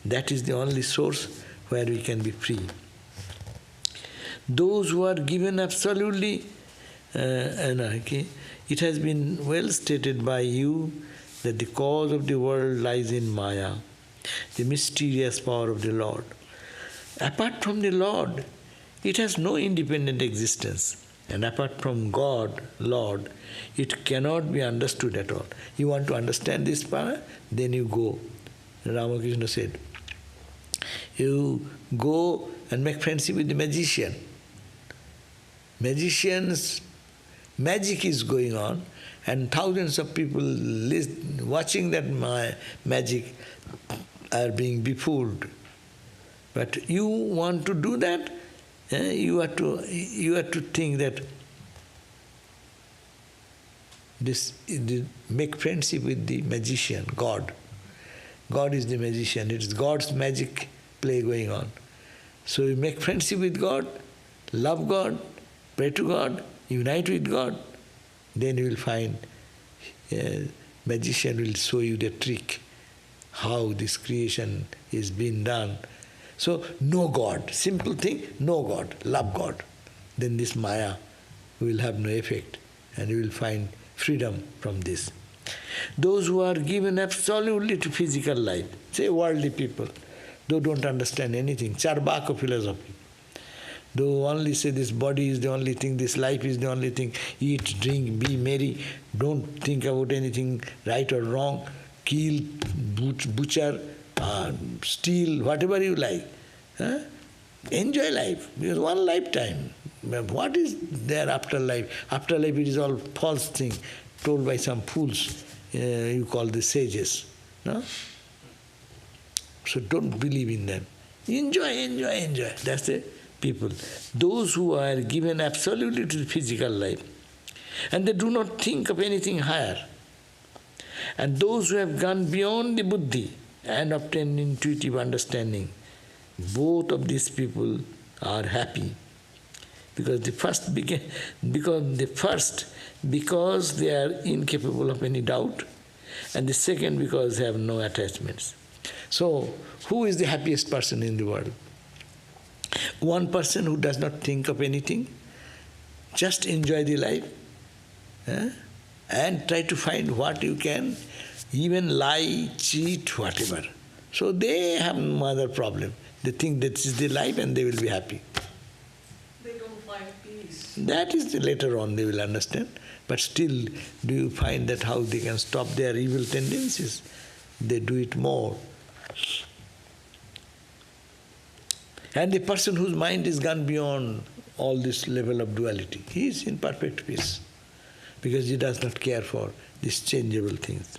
that is the only source where we can be free. Those who are given absolutely anarchy, it has been well stated by you that the cause of the world lies in Maya, the mysterious power of the Lord. Apart from the Lord, it has no independent existence. And apart from God, Lord, it cannot be understood at all. You want to understand this power? Then you go. Ramakrishna said, you go and make friendship with the magician. Magicians, magic is going on, and thousands of people watching that magic are being befooled. But you want to do that? You have to think that make friendship with the magician, God. God is the magician. It is God's magic play going on. So you make friendship with God, love God, pray to God, unite with God. Then you will find magician will show you the trick, how this creation is being done. So, know God. Simple thing, know God, love God. Then this Maya will have no effect and you will find freedom from this. Those who are given absolutely to physical life, say worldly people, they don't understand anything, Charvaka philosophy. Though only say this body is the only thing, this life is the only thing, eat, drink, be merry, don't think about anything right or wrong, kill, butcher, steal, whatever you like. Enjoy life, because one lifetime. What is there after life? After life it is all false thing, told by some fools, you call the sages. No? So don't believe in them. Enjoy, enjoy, enjoy. That's the people. Those who are given absolutely to the physical life, and they do not think of anything higher. And those who have gone beyond the buddhi and obtained intuitive understanding, both of these people are happy. Because because they are incapable of any doubt, and the second because they have no attachments. So, who is the happiest person in the world? One person who does not think of anything, just enjoy the life, and try to find what you can, even lie, cheat, whatever. So they have no other problem. They think that is the life and they will be happy. They don't find peace. That is later on they will understand. But still, do you find that how they can stop their evil tendencies? They do it more. And the person whose mind is gone beyond all this level of duality, he is in perfect peace, because he does not care for these changeable things.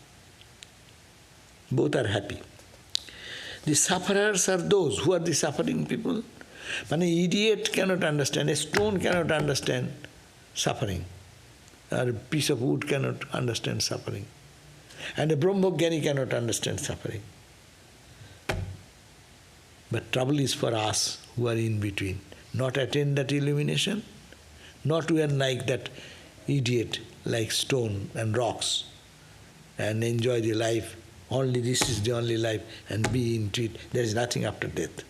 Both are happy. The sufferers are those. Who are the suffering people? An idiot cannot understand, a stone cannot understand suffering, or a piece of wood cannot understand suffering, and a Brahmajnani cannot understand suffering. But trouble is for us who are in between. Not attain that illumination, not we are like that idiot, like stone and rocks, and enjoy the life. Only this is the only life, and be into it. There is nothing after death.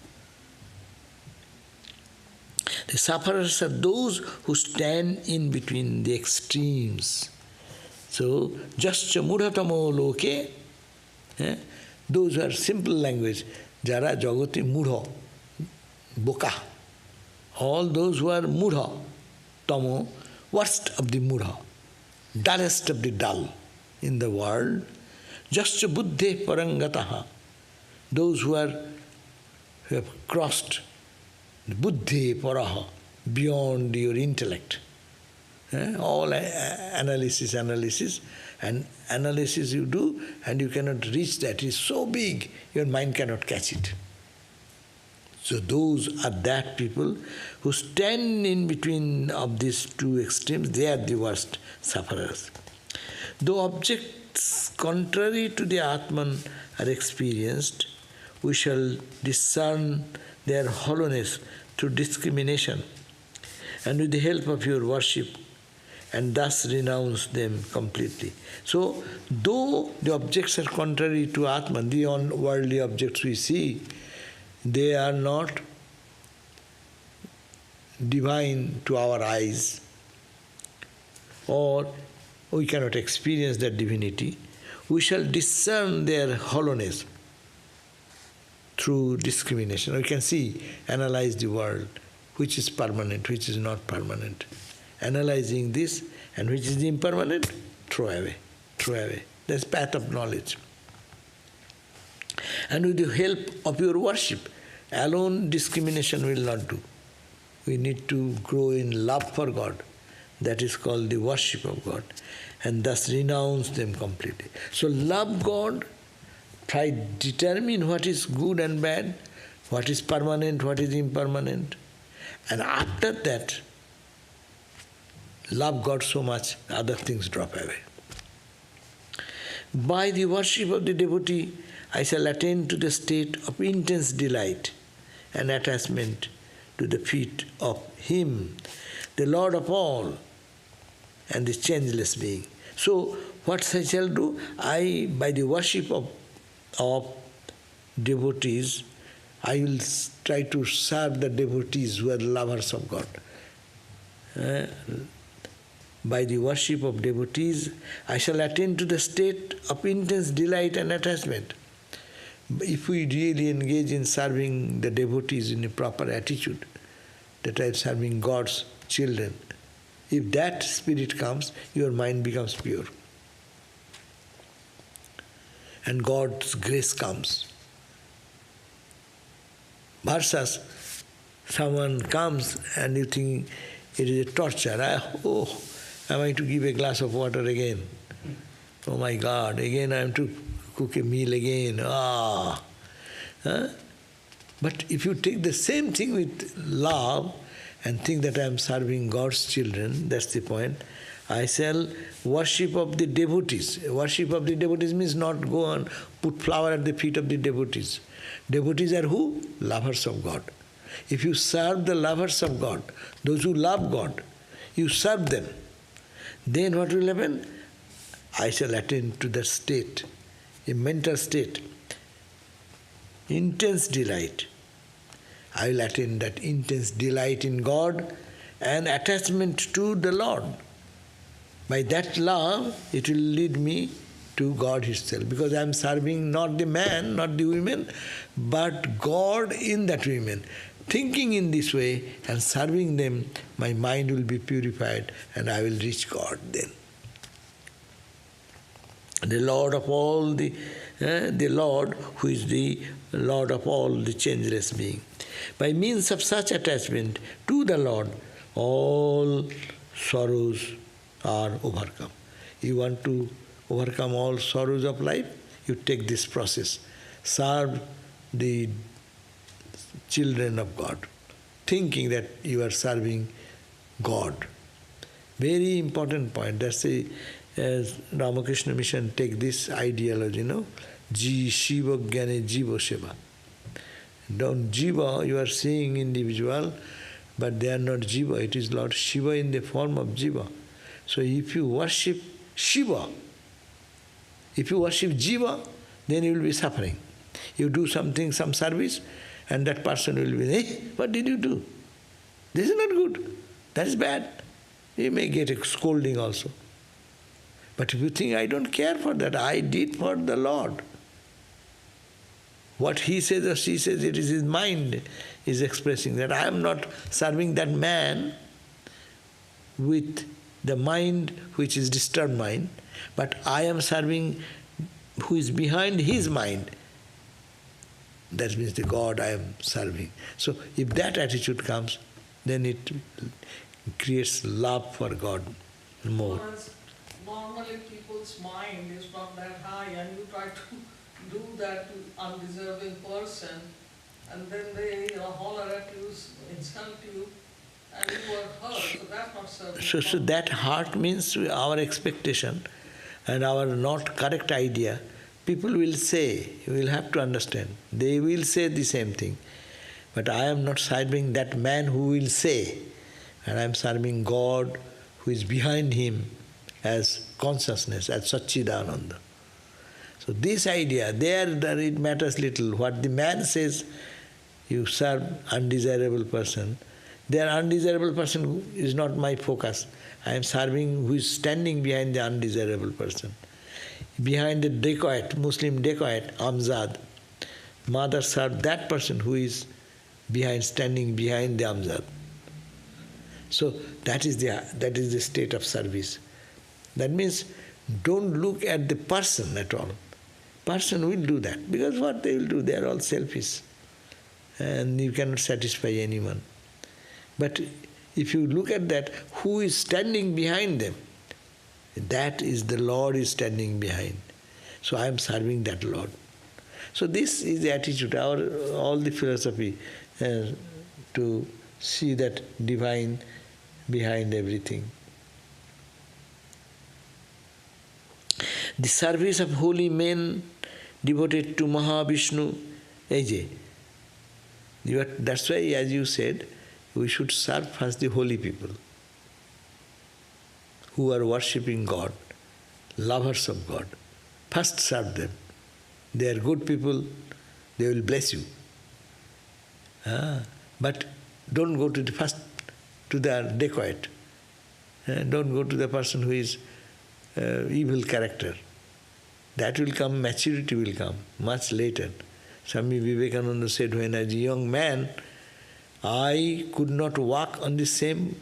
The sufferers are those who stand in between the extremes. So, jascha mudhatamo loke, those who are simple language, jara jagati mudha, boka. All those who are mudha, tamo, worst of the mudha, dullest of the dull in the world, jascha buddhe parangataha, those who have crossed buddhi paraha, beyond your intellect. All analysis, and analysis you do, and you cannot reach that. It is so big, your mind cannot catch it. So those are that people who stand in between of these two extremes. They are the worst sufferers. Though objects contrary to the Atman are experienced, we shall discern their hollowness through discrimination, and with the help of your worship, and thus renounce them completely. So, though the objects are contrary to Atman, the worldly objects we see, they are not divine to our eyes, or we cannot experience that divinity, we shall discern their hollowness through discrimination. We can see, analyze the world, which is permanent, which is not permanent. Analyzing this, and which is impermanent, throw away, throw away. That's path of knowledge. And with the help of your worship, alone discrimination will not do. We need to grow in love for God. That is called the worship of God. And thus renounce them completely. So love God, try determine what is good and bad, what is permanent, what is impermanent. And after that, love God so much, other things drop away. By the worship of the devotee, I shall attain to the state of intense delight and attachment to the feet of Him, the Lord of all, and the changeless being. So, what I shall do? By the worship of devotees, I will try to serve the devotees who are lovers of God. By the worship of devotees, I shall attain to the state of intense delight and attachment. If we really engage in serving the devotees in a proper attitude, that I am serving God's children. If that spirit comes, your mind becomes pure. And God's grace comes. Versus, someone comes and you think it is a torture. Am I to give a glass of water again? Oh my God, again I am to cook a meal again. Huh? But if you take the same thing with love and think that I am serving God's children, that's the point. I shall worship of the devotees. Worship of the devotees means not go and put flower at the feet of the devotees. Devotees are who? Lovers of God. If you serve the lovers of God, those who love God, you serve them, then what will happen? I shall attain to that state, a mental state, intense delight. I will attain that intense delight in God and attachment to the Lord. By that love, it will lead me to God Himself, because I am serving not the man, not the women, but God in that women. Thinking in this way and serving them, my mind will be purified and I will reach God then. The Lord of all the Lord who is the Lord of all the changeless being. By means of such attachment to the Lord, all sorrows are overcome. You want to overcome all sorrows of life? You take this process. Serve the children of God, thinking that you are serving God. Very important point. That's the Ramakrishna Mission take this ideology, Shiva Jnane Jiva Seva. Don't Jiva, you are seeing individual, but they are not Jiva. It is Lord Shiva in the form of Jiva. So if you worship Shiva, if you worship Jiva, then you will be suffering. You do something, some service, and that person will be, hey, what did you do? This is not good. That is bad. You may get a scolding also. But if you think, I don't care for that, I did for the Lord. What he says or she says, it is his mind is expressing that. I am not serving that man with the mind which is disturbed mind, but I am serving who is behind his mind. That means the God I am serving. So if that attitude comes, then it creates love for God more. Whereas normally people's mind is not that high, and you try to do that to undeserving person, and then they holler at you, insult you, and you are hurt. So that's not serving. So that heart means our expectation and our not correct idea. People will say, you will have to understand, they will say the same thing. But I am not serving that man who will say, and I am serving God who is behind him as consciousness, as Satchidananda. So this idea, there it matters little. What the man says, you serve undesirable person. Their undesirable person is not my focus. I am serving who is standing behind the undesirable person. Behind the dacoit, Muslim dacoit, Amzad, mother served that person who is standing behind the Amzad. So that is the state of service. That means don't look at the person at all. Person will do that, because what they will do, they are all selfish. And you cannot satisfy anyone. But if you look at that, who is standing behind them? That is the Lord is standing behind. So I am serving that Lord. So this is the attitude, all the philosophy, to see that divine behind everything. The service of holy men devoted to Mahavishnu, that's why, as you said, we should serve first the holy people who are worshipping God, lovers of God. First serve them. They are good people, they will bless you. But don't go to the dacoit. Don't go to the person who is evil character. That will come, maturity will come much later. Swami Vivekananda said, when as a young man, I could not walk on the same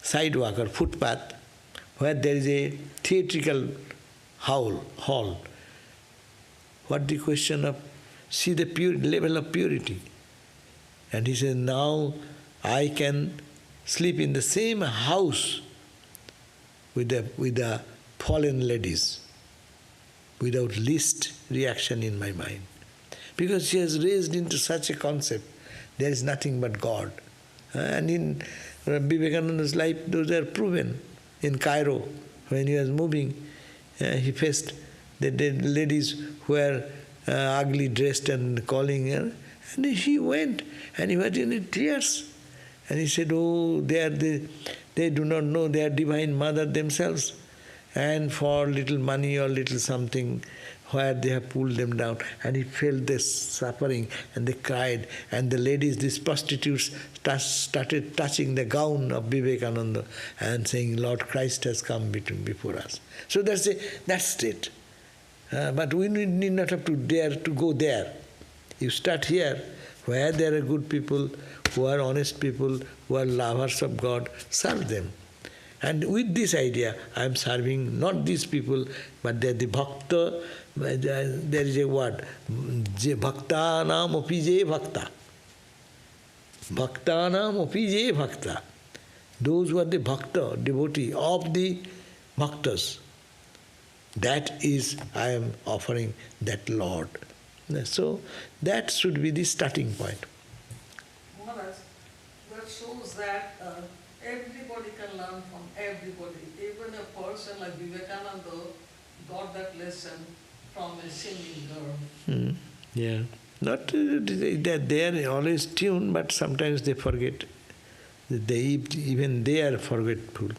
sidewalk or footpath where there is a theatrical hall. What the question of, see the level of purity. And he says, now I can sleep in the same house with the fallen ladies without least reaction in my mind. Because she has raised into such a concept, there is nothing but God. And in Vivekananda's life, those are proven. In Cairo, when he was moving, he faced the ladies who were ugly dressed and calling her. And he went, and he was in tears. And he said, oh, they do not know they are Divine Mother themselves. And for little money or little something, where they have pulled them down. And he felt this suffering, and they cried. And the ladies, these prostitutes, started touching the gown of Vivekananda and saying, Lord Christ has come before us. So that's it. But we need not have to dare to go there. You start here, where there are good people, who are honest people, who are lovers of God, serve them. And with this idea, I am serving not these people, but they are the bhakta. There is a word, bhakta nam api je bhakta. Bhakta nam api je bhakta. Those who are the bhakta, devotee of the bhaktas. That is, I am offering that Lord. So that should be the starting point. Maharaj, that shows that everybody can learn from everybody. Even a person like Vivekananda got that lesson from a singing girl. Yeah. Not that they are always tuned, but sometimes they forget. Even they are forgetful.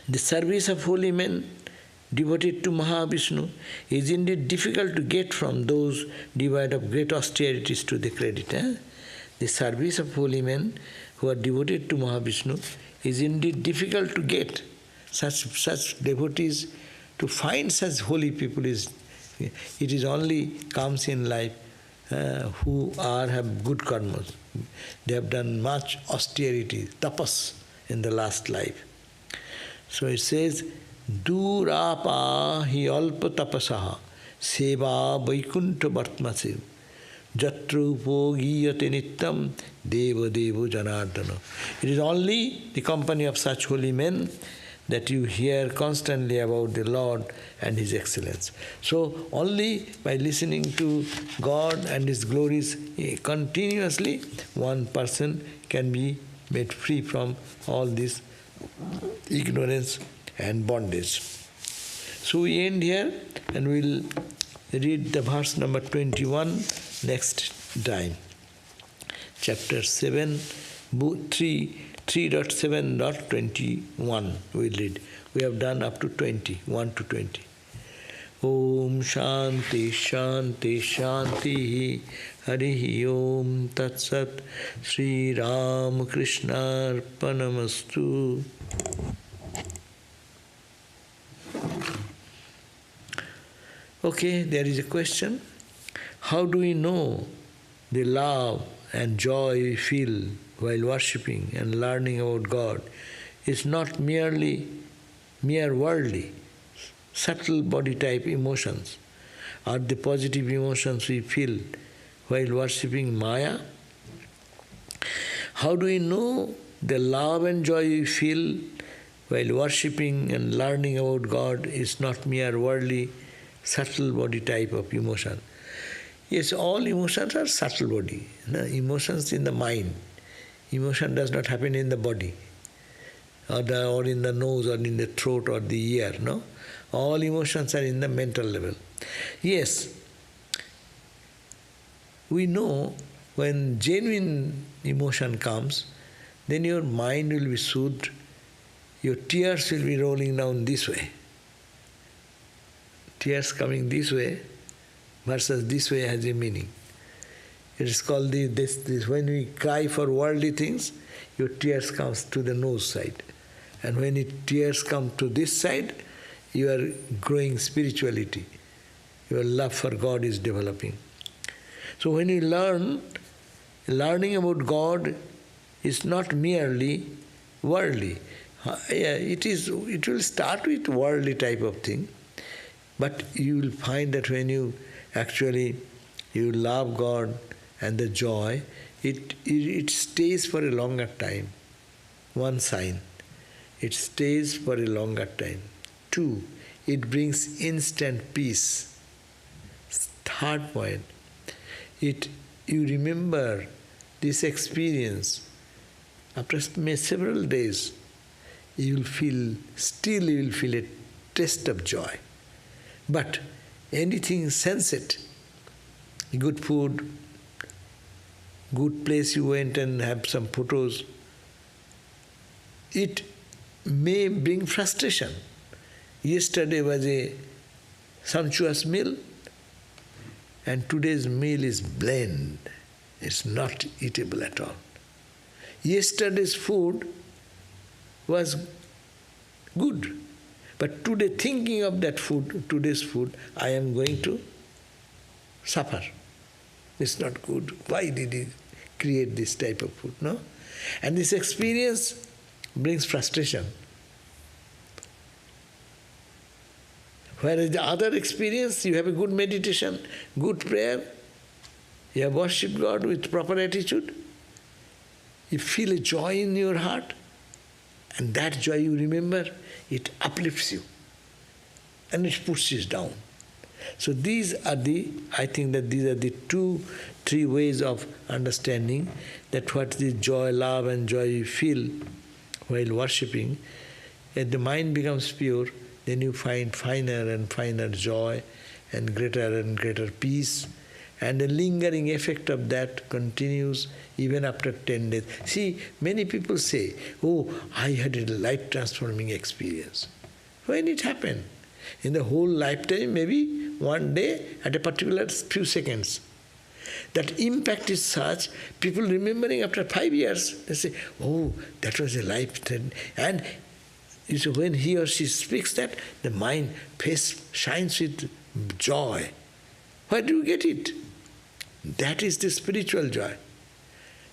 The service of holy men devoted to Mahavishnu is indeed difficult to get from those devoid of great austerities to the credit. The service of holy men who are devoted to Mahavishnu is indeed difficult to get. Such devotees, to find such holy people, it is only comes in life who have good karmas. They have done much austerity, tapas, in the last life. So it says, Durapa hi alpa tapasaha seva vaikuntha vartmasev jatra upogiyate nittam deva devo janardana. It is only the company of such holy men that you hear constantly about the Lord and His excellence. So only by listening to God and His glories continuously, one person can be made free from all this ignorance and bondage. So we end here, and we'll read the verse number 21 next time. Chapter 7, 3.7.21 we'll read. We have done up to 20, 1 to 20. Om Shanti Shanti Shanti Harihi Om Tat Sat Sri Ram Krishna Arpanamastu. Okay, there is a question. How do we know the love and joy we feel while worshipping and learning about God is not mere worldly, subtle body type emotions, or the positive emotions we feel while worshipping Maya? How do we know the love and joy we feel while worshipping and learning about God is not mere worldly, subtle body type of emotion? Yes, all emotions are subtle body. No? Emotions in the mind. Emotion does not happen in the body, or in the nose, or in the throat, or the ear. No, all emotions are in the mental level. Yes, we know when genuine emotion comes, then your mind will be soothed, your tears will be rolling down this way. Tears coming this way versus this way has a meaning. It is called this. When we cry for worldly things, your tears comes to the nose side. And when tears come to this side, you are growing spirituality. Your love for God is developing. So when you learn, learning about God is not merely worldly. It will start with worldly type of thing, but you will find that when you actually you love God and the joy, it stays for a longer time. One sign, it stays for a longer time. Two, it brings instant peace. Third point, you remember this experience after several days. You will feel a taste of joy. But anything sensate, good food, good place you went and have some photos, it may bring frustration. Yesterday was a sumptuous meal, and today's meal is bland. It's not eatable at all. Yesterday's food was good, but today thinking of that food, today's food, I am going to suffer. It's not good. Why did he create this type of food? No? And this experience brings frustration. Whereas the other experience, you have a good meditation, good prayer, you have worshipped God with proper attitude, you feel a joy in your heart, and that joy you remember, it uplifts you and it puts you down. So I think that these are the 2-3 ways of understanding that what is joy, love and joy you feel while worshipping. As the mind becomes pure, then you find finer and finer joy and greater peace, and the lingering effect of that continues even after 10 days. See, many people say, oh, I had a life-transforming experience. When it happened? In the whole lifetime, maybe one day at a particular few seconds. That impact is such, people remembering after 5 years, they say, oh, that was a lifetime. And so when he or she speaks that, the mind face shines with joy. Where do you get it? That is the spiritual joy.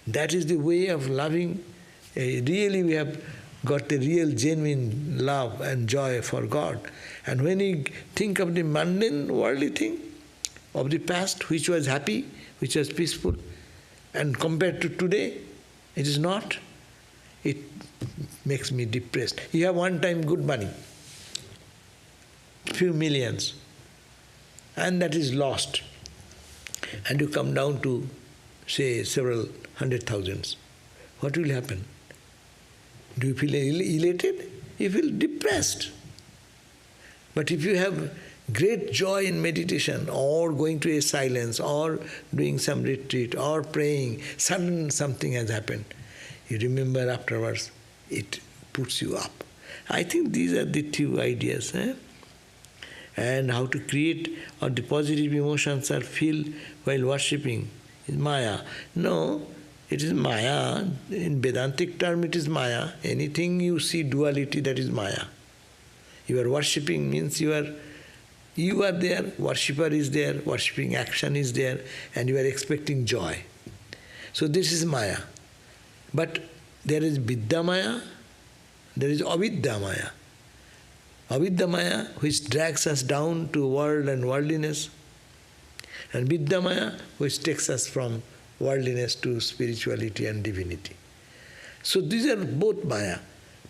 That is the way of loving. Really we have got the real genuine love and joy for God. And when you think of the mundane worldly thing of the past, which was happy, which was peaceful, and compared to today, it is not. It makes me depressed. You have one time good money, few millions, and that is lost. And you come down to, say, several 100,000s. What will happen? Do you feel elated? You feel depressed. But if you have great joy in meditation, or going to a silence, or doing some retreat, or praying, sudden something has happened, you remember afterwards, it puts you up. I think these are the 2 ideas. And how to create or the positive emotions are feel while worshipping is Maya. No, it is Maya. In Vedantic term, it is Maya. Anything you see duality, that is Maya. You are worshipping means you are there, worshipper is there, worshipping action is there, and you are expecting joy. So this is Maya. But there is Vidya Maya, there is Avidya Maya. Avidya Maya, which drags us down to world and worldliness, and Vidya Maya, which takes us from worldliness to spirituality and divinity. So these are both Maya.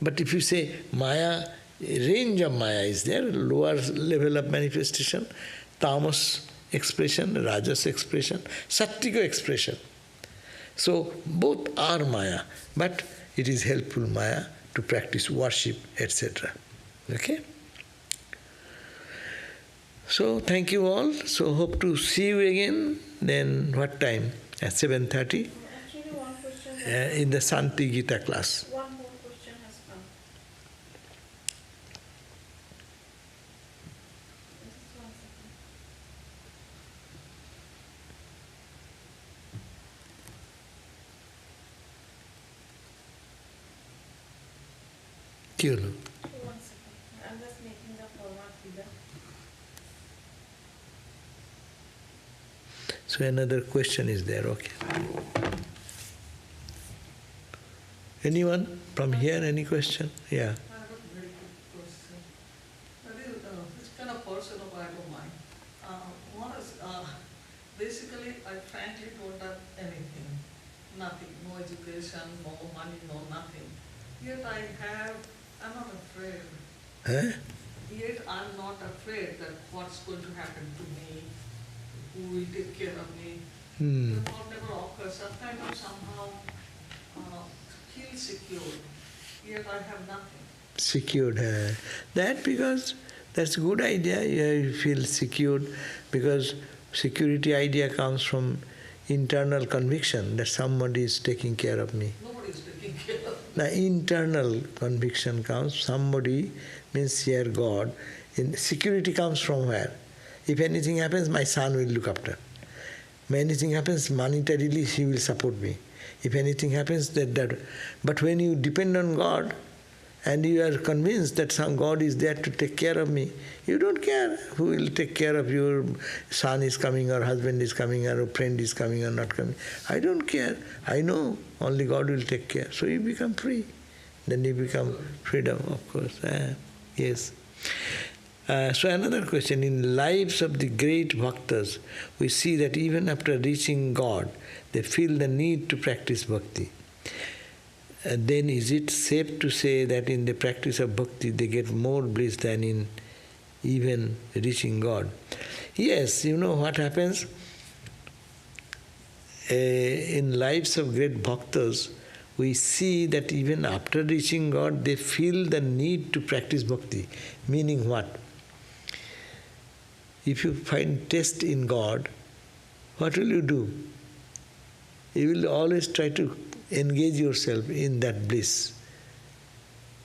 But if you say Maya, range of Maya is there, lower level of manifestation, tamas expression, rajas expression, sattvika expression. So both are Maya, but it is helpful Maya to practice worship, etc. Okay? So thank you all. So hope to see you again. Then what time? At 7:30? Actually, one question. In the Santi Gita class. One more question has come. Just 1 second. Kyolo. 1 second. I'm just making the format bigger. So another question is there, okay. Anyone from here, any question? Yeah. I have a very good question. That is, this kind of personal, I don't mind. What is, basically, I frankly don't have anything. Nothing. No education, no money, no nothing. Yet I'm not afraid. Huh? Yet I'm not afraid that what's going to happen to me, who will take care of me. The thought never occurs. I kind of somehow feel secure. Yet I have nothing. Secured. That because that's a good idea. You feel secured because security idea comes from internal conviction that somebody is taking care of me. Nobody is taking care of me. Now, internal conviction comes, somebody means here God. Security comes from where? If anything happens, my son will look after. If anything happens, monetarily he will support me. If anything happens, that. But when you depend on God, and you are convinced that some God is there to take care of me, you don't care who will take care of your son is coming or husband is coming or a friend is coming or not coming. I don't care. I know only God will take care. So you become free. Then you become freedom, of course. Yes. So another question. In lives of the great bhaktas, we see that even after reaching God, they feel the need to practice bhakti. Then is it safe to say that in the practice of bhakti they get more bliss than in even reaching God? Yes, you know what happens? In lives of great bhaktas, we see that even after reaching God, they feel the need to practice bhakti. Meaning what? If you find taste in God, what will you do? You will always try to engage yourself in that bliss.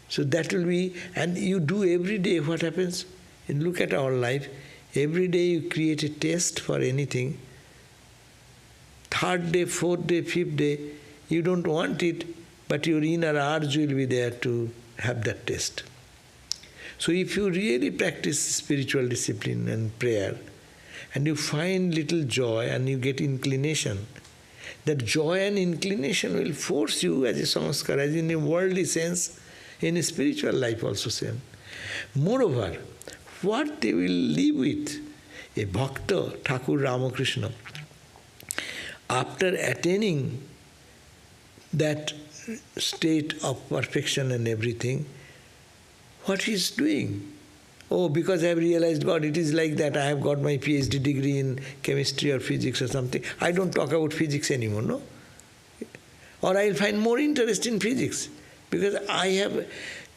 So that will be, and you do every day. What happens? And look at our life. Every day you create a taste for anything. Third day, fourth day, fifth day, you don't want it, but your inner urge will be there to have that taste. So if you really practice spiritual discipline and prayer, and you find little joy and you get inclination, that joy and inclination will force you as a samskara, as in a worldly sense, in a spiritual life also same. Moreover, what they will live with, a bhakta, Thakur Ramakrishna, after attaining that state of perfection and everything, what he is doing? Oh, because I have realized God, it is like that. I have got my PhD degree in chemistry or physics or something. I don't talk about physics anymore, no? Or I'll find more interest in physics because I have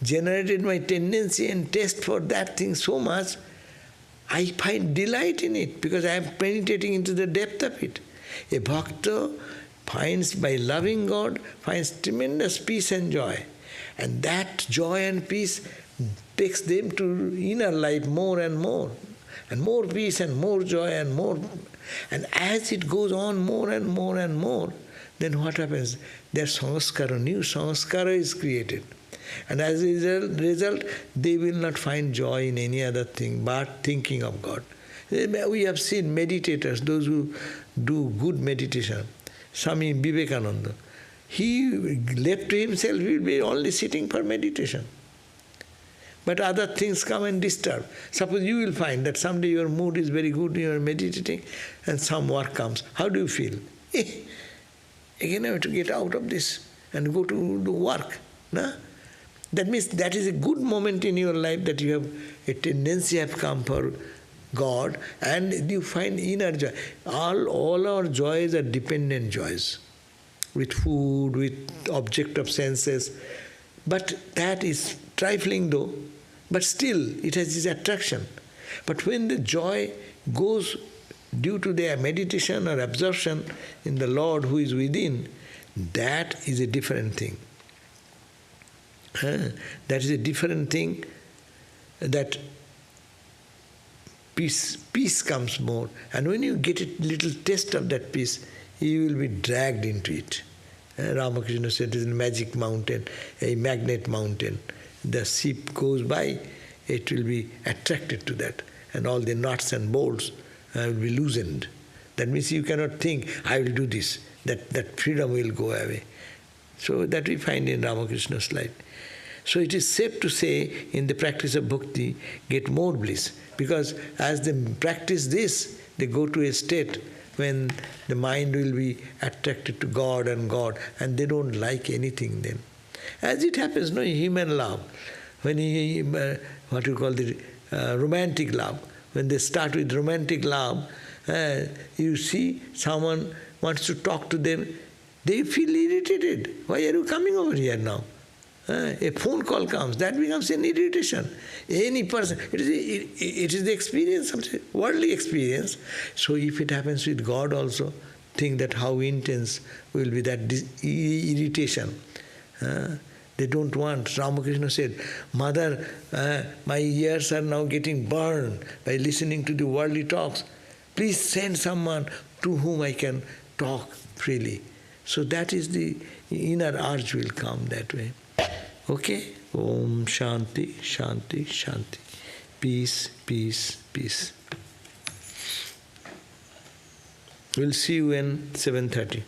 generated my tendency and taste for that thing so much, I find delight in it because I am penetrating into the depth of it. A bhakta finds, by loving God, finds tremendous peace and joy. And that joy and peace takes them to inner life more and more peace and more joy and more. And as it goes on more and more and more, then what happens? Their samskara, new samskara is created. And as a result, they will not find joy in any other thing but thinking of God. We have seen meditators, those who do good meditation. Swami Vivekananda, he left to himself, he will be only sitting for meditation. But other things come and disturb. Suppose you will find that someday your mood is very good, you are meditating, and some work comes. How do you feel? Again I have to get out of this and go to do work. No? That means that is a good moment in your life that you have a tendency have come for God and you find inner joy. All our joys are dependent joys. With food, with object of senses. But that is trifling though, but still it has its attraction. But when the joy goes due to their meditation or absorption in the Lord who is within, that is a different thing. That is a different thing, that peace comes more. And when you get a little taste of that peace, you will be dragged into it. Ramakrishna said it is a magic mountain, a magnet mountain. The ship goes by, it will be attracted to that. And all the nuts and bolts will be loosened. That means you cannot think, I will do this. That freedom will go away. So that we find in Ramakrishna's life. So it is safe to say, in the practice of bhakti, get more bliss. Because as they practice this, they go to a state when the mind will be attracted to God, and they don't like anything then. As it happens, no, human love, when what you call the romantic love, when they start with romantic love, you see someone wants to talk to them, they feel irritated. Why are you coming over here now? A phone call comes, that becomes an irritation. Any person, it is the experience, worldly experience. So if it happens with God also, think that how intense will be that irritation. They don't want. Ramakrishna said, Mother, my ears are now getting burned by listening to the worldly talks. Please send someone to whom I can talk freely. So that is the inner urge will come that way. Okay? Om Shanti, Shanti, Shanti. Peace, peace, peace. We'll see you in 7:30.